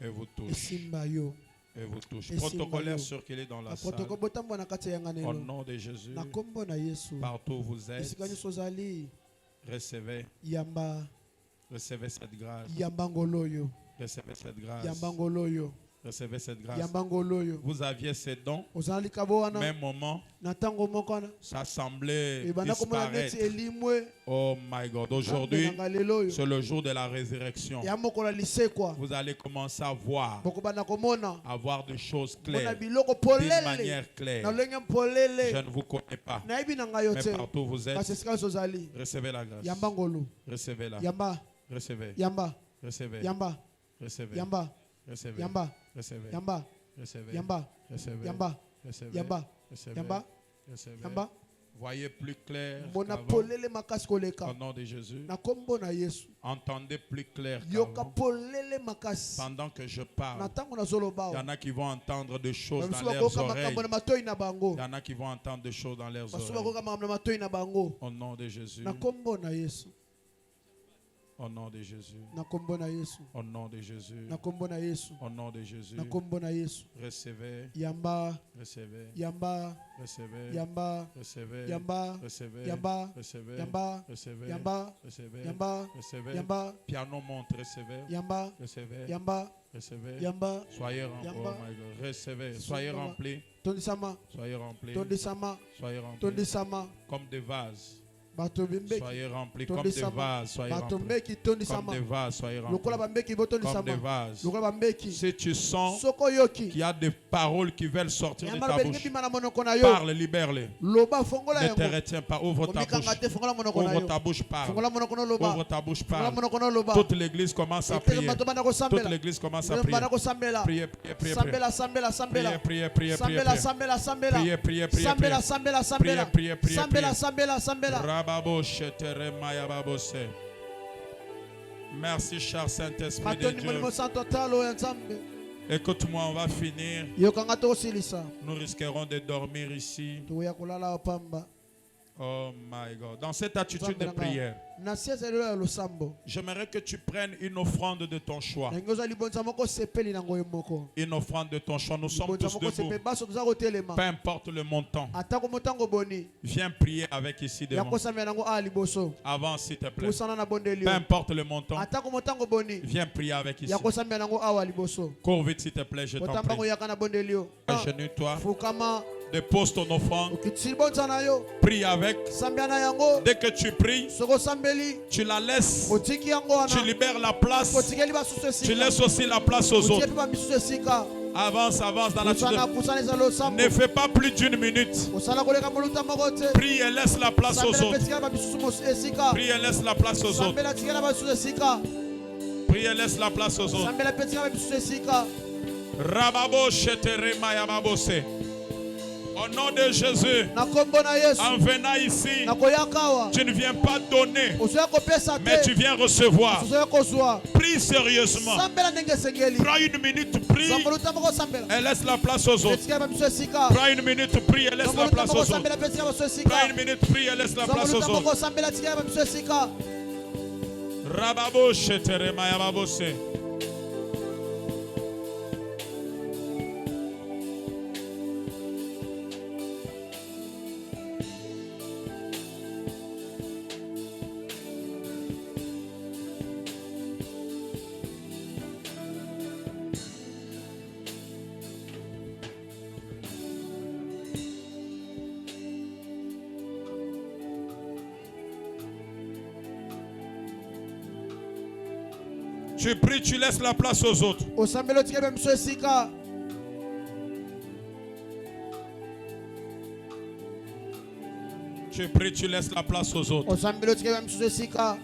Et vous touche. Et vous touche. Protocolaire circulé dans la salle. Au nom de Jésus. Partout où vous êtes, recevez. Recevez cette grâce. Recevez cette grâce. Recevez cette grâce. Vous aviez ces dons. Même moment, ça semblait disparaître. Oh my God. Aujourd'hui, c'est le jour de la résurrection. Vous allez commencer à voir des choses claires, d'une manière claire. Je ne vous connais pas. Mais partout où vous êtes, recevez la grâce. Recevez-la. Recevez. Recevez. Recevez. Recevez. Recevez. Recevez. Recevez. Recevez. Recevez. Recevez. Voyez plus clair Mona qu'avant. polele makasi koleka. Au nom de Jésus. Na kombo na Yesu. Entendez plus clair Yoka qu'avant. polele makasi. Pendant que je parle, Na tango na zoloba. il y en a qui vont entendre des choses Basuba dans leurs koka oreilles. makambo na matoi na bango. Il y en a qui vont entendre des choses dans leurs Basuba oreilles. koka makambo na matoi na bango. Au nom de Jésus. Na kombo na Yesu. Au nom de Jésus. Na kombo na Yesu. Au nom de Jésus. Na kombo na Yesu. Au nom de Jésus. Na kombo na Yesu. Recevez, Yamba, recevez, yamba, recevez, yamba, recevez, yamba, recevez, yamba, recevez, yamba, recevez, yamba, recevez, yamba, recevez. yamba, Piano monte, recevez, yamba, recevez, yamba, recevez. yamba. Soyez remplis. Yamba. Oh my God. Recevez. Soyez Yamba. remplis. Tondisama, Soyez remplis. tondisama, Soyez remplis. tondisama. Comme des vases. Bato bimbeki, Soyez remplis comme des tondisama. vases. Soyez Bato remplis. mbeki, Comme tondisama. des vases. Soyez Lokola remplis. bambeki, bo Comme des tondisama. vases. Lokola bambeki. Si tu sens Soko yoki. qu'il y a des paroles qui veulent sortir de Yamba ta belingi bouche, bima na monoko na yo. parle, libère-les. Loba fongola Ne te yango. retiens pas. Ouvre ta Omikanga bouche. te fongola monoko na Ouvre yo. ta bouche, Fongola parle. monoko no loba. Ouvre ta bouche, Fongola parle. monoko no loba. Toute l'église commence à prier. Bato bana ko Toute sambela. l'église commence à Bato prier. bana ko sambela. Priez, priez, priez, priez. Sambela, sambela, sambela. Priez, priez, priez, priez, Sambela, priez. sambela, sambela. Priez, priez, priez, Sambela, priez. sambela, sambela. Priez, priez, Sambela, priez. sambela, sambela. Rababo shetere maya babose. Merci, cher Saint-Esprit de Matoni Dieu. molimo santo talo ya Nzambe. Écoute-moi, on va finir. Yokanga to silisa. Nous risquerons de dormir ici. Tuya kulala pamba. Oh my God. Dans cette attitude de prière, Na siasa lelo ya losambo. j'aimerais que tu prennes une offrande de ton choix. Ngoza libonza moko sepeli na ngoyo moko. Une offrande de ton choix. Nous sommes Libonza tous moko debout. sepeli baso tuza kotelema. Peu importe le montant. Atako motango boni. Viens prier avec ici devant. Yakosamya nango a liboso. Avance, s'il te plaît. Pusana na bondelio. Peu importe le montant. Atako motango boni. Viens prier avec ici. Yakosamya nango a liboso. Cours vite, s'il te plaît, je t'en Botambango prie. yakana bondelio. Agenouille-toi. Fukama. Dépose ton offrande. Ukitsilibonza na yo. Prie avec. Sambia na yango. Dès que tu pries, Soko sambeli. tu la laisses. Otiki yango wana. Tu libères la place. Kotikeli basusu Tu esika. laisses aussi la place aux Otie autres. pe bamisusu esika. Avance, avance dans la Kusana suite. kusana eza losambo. Ne fais pas plus d'une minute. Osala koleka moluta moko te. Prie et laisse la place aux Sambela pe autres. tikela bamisusu mosu esika. Prie et laisse la place aux autres. Sambela tikela bamisusu esika. Prie et laisse la place aux autres. Sambela pe tikela bamisusu esika. Rababo shetere maya babose. Au nom de Jésus, Na kombo na Yesu. en venant ici, Na koyaka awa. tu ne viens pas donner, Ozoya kopesa mais tu te. viens recevoir. Ozoya kozwa. Prie sérieusement. Sambela ndenge esengeli. Prends une minute, prie Zamoluta moko sambela. et laisse la place aux Pe autres. tikela bamisusu esika. Prends une minute, prie et laisse la Zamoluta place moko aux autres. sambela pe tikela bamisusu esika. Prends une minute, prie et laisse la place aux Zamoluta moko autres. sambela tikela bamisusu esika. Rababo shetere maya babose. Tu pries, tu laisses la place aux autres. Osambela otikela bamisusu esika. Tu pries, tu laisses la place aux autres. Osambela otikela bamisusu esika.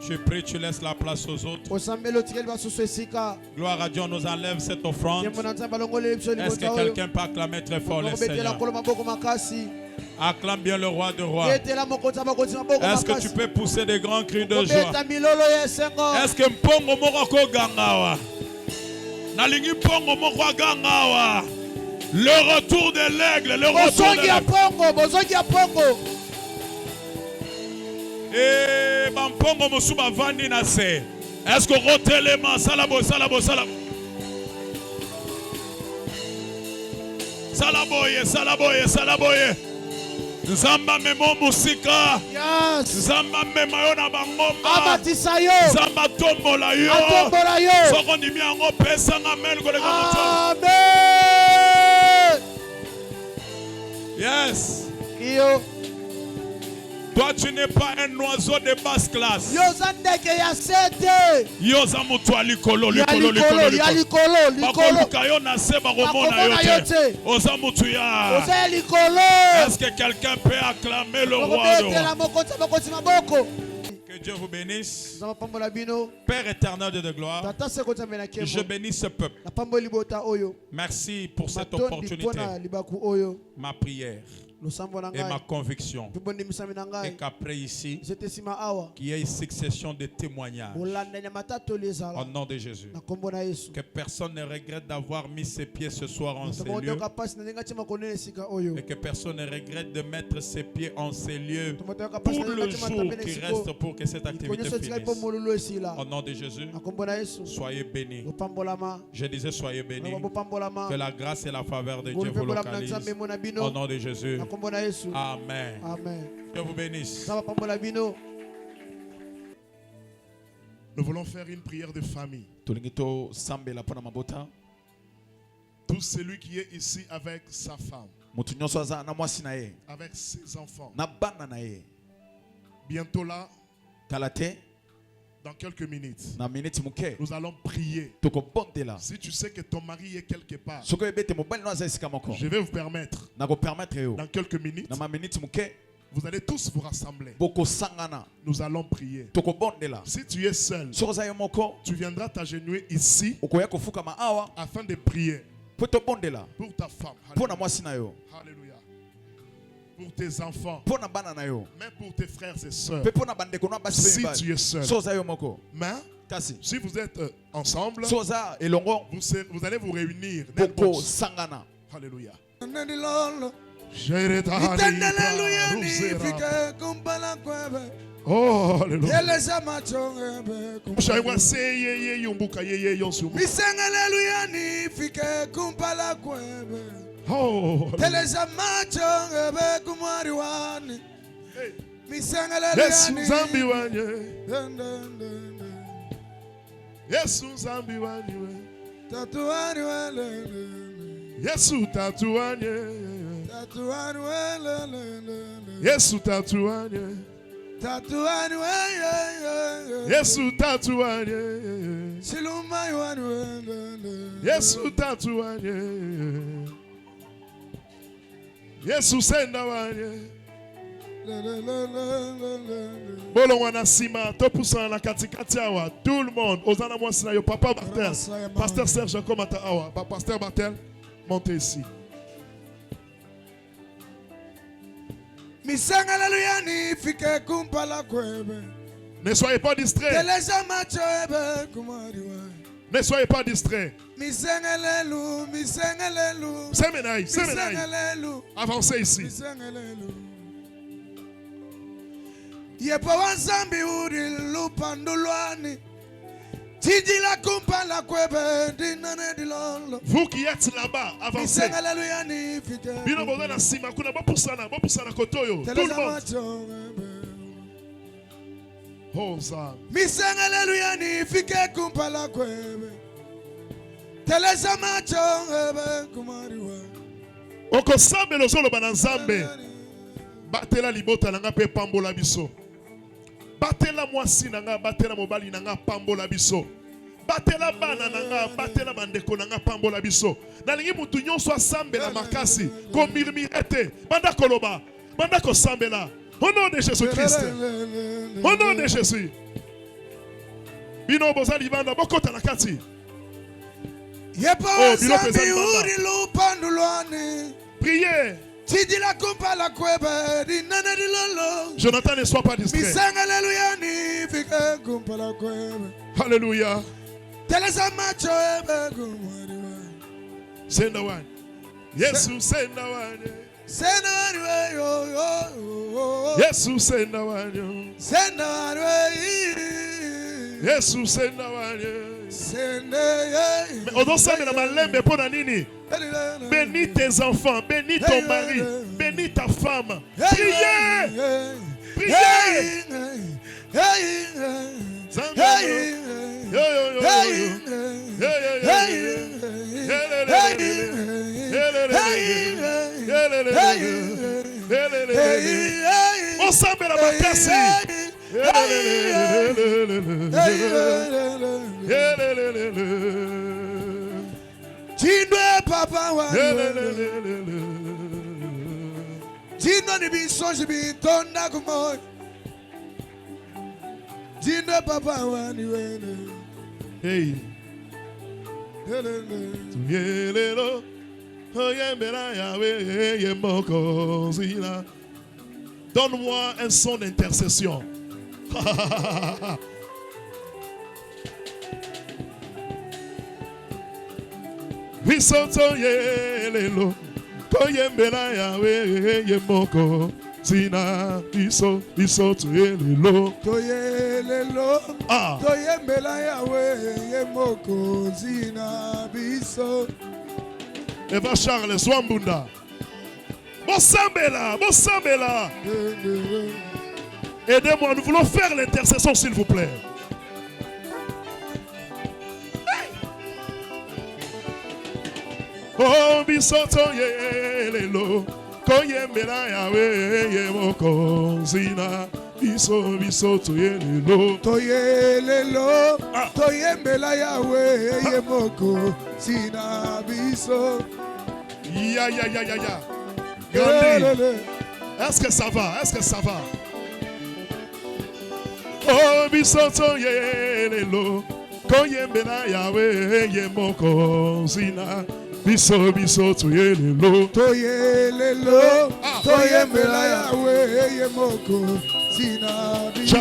Tu pries, tu laisses la place aux autres. Osambela otikeli basusu esika. Gloire à Dieu, on nous enlève cette offrande. Yembo na Nzambe alongoleli biso Est-ce libonza que oyo. quelqu'un peut acclamer très fort le Okobetela Seigneur? nkolo maboko makasi. Acclame bien le roi de rois. Betela mokonzi makonzi maboko Est-ce que makasi. tu peux pousser des grands cris de joie? Kobeta milolo ya esengo. Est-ce que mpongo moko akogangawa? Nalingi mpongo moko agangawa. Le retour de l'aigle, le retour de Bozongi ya l'aigle. pongo, bozongi ya pongo. Et bampongo mosu bavandi na se. Est-ce que rotelema salabo salabo salabo. Salaboye salaboye salaboye. Nzamba memo musika. Yes. Nzamba mema yo na bangomba. Amatisa yo. Nzamba tombola yo. Atombola yo. Soko ndimi yango pesa nga mel koleka moto. Amen. Yes. Iyo. Toi tu n'es pas un oiseau de basse classe. Yoza ndeke ya sete. Yoza mutu alikolo Ya likolo likolo, likolo ya likolo. likolo, likolo. Bakoluka yo na se bakomona yo te. Oza mutu ya. Oza ya likolo. Est-ce que quelqu'un peut acclamer le roi de Okobetela roi? mokonzi makonzi maboko. Que Dieu vous bénisse. nzambe apambola bino Père éternel de gloire, tata seko nzambe na je nkembo bénis ce peuple. napamboli bota oyo Merci pour cette matondi opportunité. mpona libaku oyo Ma prière losambo na et ma ngai conviction mpe bondimisami na est ngai qu'après ici, ete nsima awa qu'il y ait une succession de témoignages bolandani ya matatoli au ezala nom de Jésus. na nkombo na yesu Que personne ne regrette d'avoir mis ses pieds ce soir en ces lieux. tomotoyoka mpasi na ndenge atima konena esika oyo Et que personne ne regrette de mettre ses pieds en ces lieux tomotoyoka mpasi pour na le ndenge atima jour tambena qui esiko reste pour que cette activité konyoso etikali mpo finisse. molulu esila Au nom de Jésus, na nkombo na yesu soyez bénis. bopambolama Je disais soyez bénis. bopambolama Que la grâce et la faveur de Dieu bolupe vous bolama na localisent. nzambe mo na Au bino nom de Jésus. na nkombo na yesu Amen. amen Que vous bénisse. nzambe apambola bino. Nous voulons faire une prière de famille. Tolingito sambela pona mabota. Tout celui qui est ici avec sa femme, Mutu nyonso aza na mwasi na ye, avec ses enfants. na bana na ye. Bientôt là, Kalate dans quelques minutes, na minute muke. nous allons prier. Toko bondela. Si tu sais que ton mari est quelque part, Soko ebete mobali no aza esika moko. je vais vous permettre, Na ko permettre yo. dans quelques minutes, Na ma minute muke vous allez tous vous rassembler. boko sangana. Nous allons prier. Toko bondela. Si tu es seul, Soko za yo moko tu viendras t'agenouiller ici okoya kofuka ma awa afin de prier poto bondela. pour ta femme. Pona mwasi na yo. Alléluia. Pour tes enfants, Pona bana na yo. même pour tes frères et sœurs. Pe pona bandeko na basi Si pe tu es seul. Soko za yo moko. Mais Kasi. si vous êtes ensemble, Soko za elongo vous allez vous réunir. boko sangana. Alléluia. Itendeleluyani fike kumpala kwebe. Oh, alléluia. Yeleza machongebe Mshaiwa seye yumbuka yeye yonsu. Misengeleluyani fike kumpala kwebe. Oh, Teleza machongebe kumwari wani. Hey. Misengeleluyani. Yesu zambi wanye. Yesu zambi wanye. Tatuani wele. Yesu tatuanye. Tatuani wele. Yesu tatuanye. Tatuani wele. Yesu tatuanye. Silumai wani wele. Yesu tatuanye. Yesu senda wanye. Bolo wana sima topusa na katikati awa tout le monde ozana mwasi na yo papa Bartel pasteur Serge komata awa pasteur Bartel montez ici. Misengeleluyani fike kumpala kwebe. Ne soyez pas distraits. Teleza macho ebe kumwari wani. Ne soyez pas distraits. Misengelelu. Semenaï. Misengelelu. Avancez ici. Misengelelu. Yepo wanzambi uri lupandulwani. Tijila kumpala kwebe dinane dilolo. Vous qui êtes là-bas, avancez. Misengeleluyani fike. Bino bozana sima kuna bopusana kotoyo. Tout le Teleza monde. macho ebe. Hosanna. Misengeleluyani fike kumpala kwebe. Teleza macho ebe kumwari wani. Okosambela ozoloba na Nzambe. Batela libota nanga pe pambola biso. Batela mwasi nanga, batela mobali nanga pambola biso. Batela bana nanga, batela bandeko nanga pambola biso. Nalingi mutu nyonso asambela makasi ko mirmirete. Banda koloba, banda kosambela. Au nom de Jésus-Christ. Au nom de Jésus. Bino bozali banda bokota na kati. Yepo wanzambi uri lupandulwani. Priez. Tijila kumpala kwebe dinane dilolo. Jonathan, ne sois pas distrait. Misengeleluyani fike kumpala kwebe. Alléluia. Teleza macho ebe kumwari wani. Senda wani. Yesu senda wani. Senda wani we yo. Yesu senda wani. Senda wani we. Yesu senda wani. Senda ye. Mais odosambela malembe pona nini? Bénis tes enfants, bénis ton mari, bénis ta femme. Priez! Priez! Osambela makasi. Chindwe papa wa Chindwe ni bisonji bitonda kumoy Dine papa wani wene. Hey. Tuyelelo. Oyembela Yahweh yemoko zina. Donne-moi un son d'intercession. Bisoto yelelo. Koyembela Yahweh yemoko zina. Bisoto yelelo. Toyelelo. Ah. Toyembela Yahweh yemoko zina biso. Eva Charles Swambunda. Bossambela, Bossambela. Aidez-moi, nous voulons faire l'intercession s'il vous plaît. Hey. Oh, bisoto yelelo. Koyembela Yahweh yemoko zina. Bisoto yelelo. Toyelelo. Ah. Toyembela Yahweh yemoko zina biso. Ya. Grandi. Est-ce que ça va? Est-ce que ça va? Oh, bisoto yelelo. Koyembela Yahweh yemoko zina. Bisoto yelelo. Toyelelo. Ah. Toyembela Yahweh yemoko zina biso.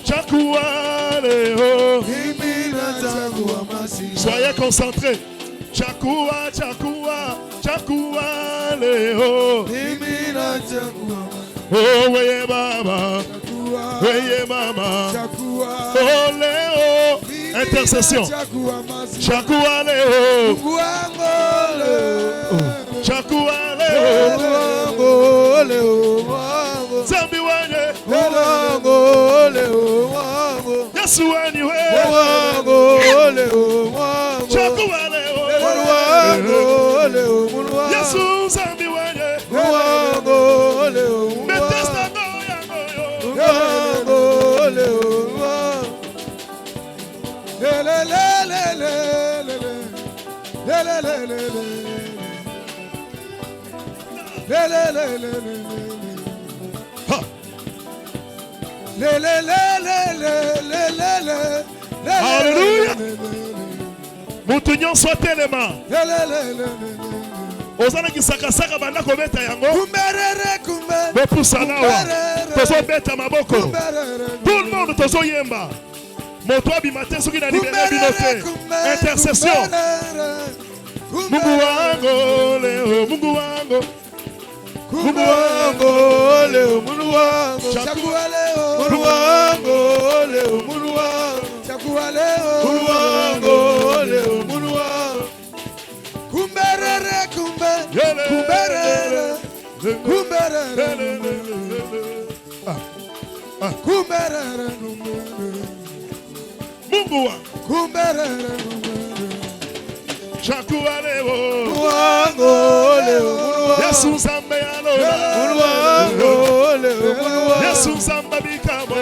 Chakua, Léo. Imina tangu amasi. Soyez concentrés. Chakua, Léo. Imina tangu amasi. Oh, weye baba. Chakua. Weye mama. Chakua. Oh, Léo. Intercession. Chakua, Léo. Chakua, Léo. Zambi wanye. Yesu anyway. Chakua, Léo. Yesu zambi wanye. Bethesda yango. Alléluia. Mutunyon soit tellement. Ozana kisakasaka banda kobeta yango. Bopusana wa. Tozo beta maboko. Tout le monde tozo yemba. Moto abimate soki na libere binote. Intercession. Mungu wangu leo, Mungu wangu. Mungu wangu leo, Mungu wangu. Chakua leo. Mungu wangu leo, Mungu wangu. Chakua leo. Mungu wangu leo, Mungu wangu. Kumberere. Mungu wangu. Chakua leo. Yesu zambe alola. Yesu zamba bikabwa.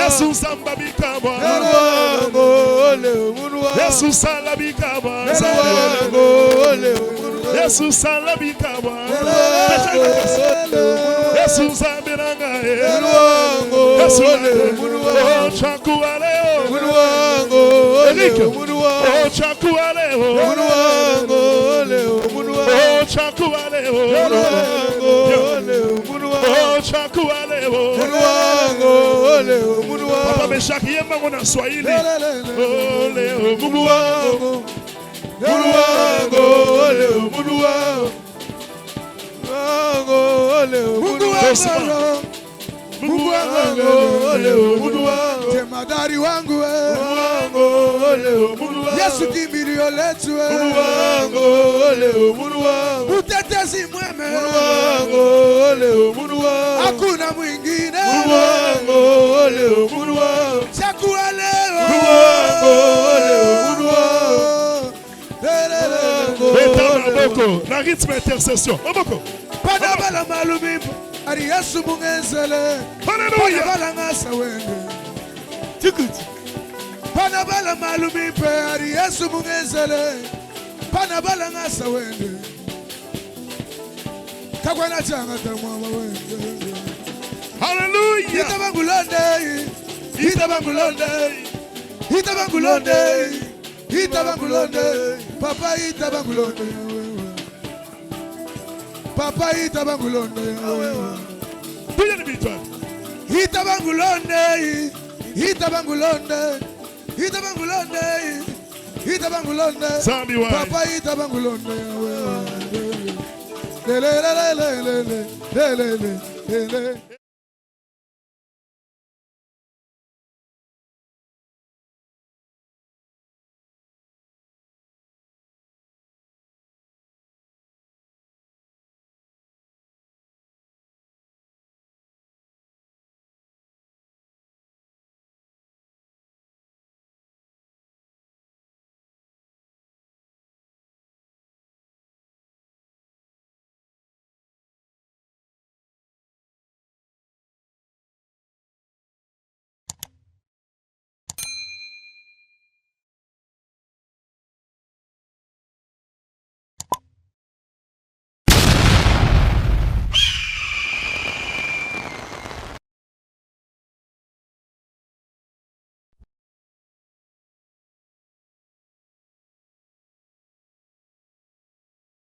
Yesu zamba bikabwa. Yesu sala bikabwa. Yesu sala bikabwa. Yesu zambe nangae. Yesu chakua leo. Eric. Oh chakua leo. Oh chakua leo. Oh chakua leo. Papa Meshaki yemba ngona Swahili. Oh leo Mungu wangu. Mungu wangu. Mungu wangu. Mungu wangu. Jemadari wangu Mungu wangu. Yesu kimbilio letu Mungu wangu. utetezi mweme Mungu wangu. hakuna mwingine Mungu wangu. chakua leo Mungu wangu. Beta maboko na rythme intercession. Maboko. panabala malumipo ari Yesu mungenzele Hallelujah. panabala ngasa wende tikuti panabala malumipo ari Yesu mungenzele panabala ngasa wende kakwana changa tamwa wende Hallelujah. Itabangulonde. Itabangulonde. Itabangulonde. Itabangulonde. Papa itabangulonde. Papa itabangulonde. Tuya ni bitwa. Itabangulonde. Itabangulonde. Itabangulonde. Itabangulonde. Zambi wa. Papa itabangulonde. Le le le le le le le le le.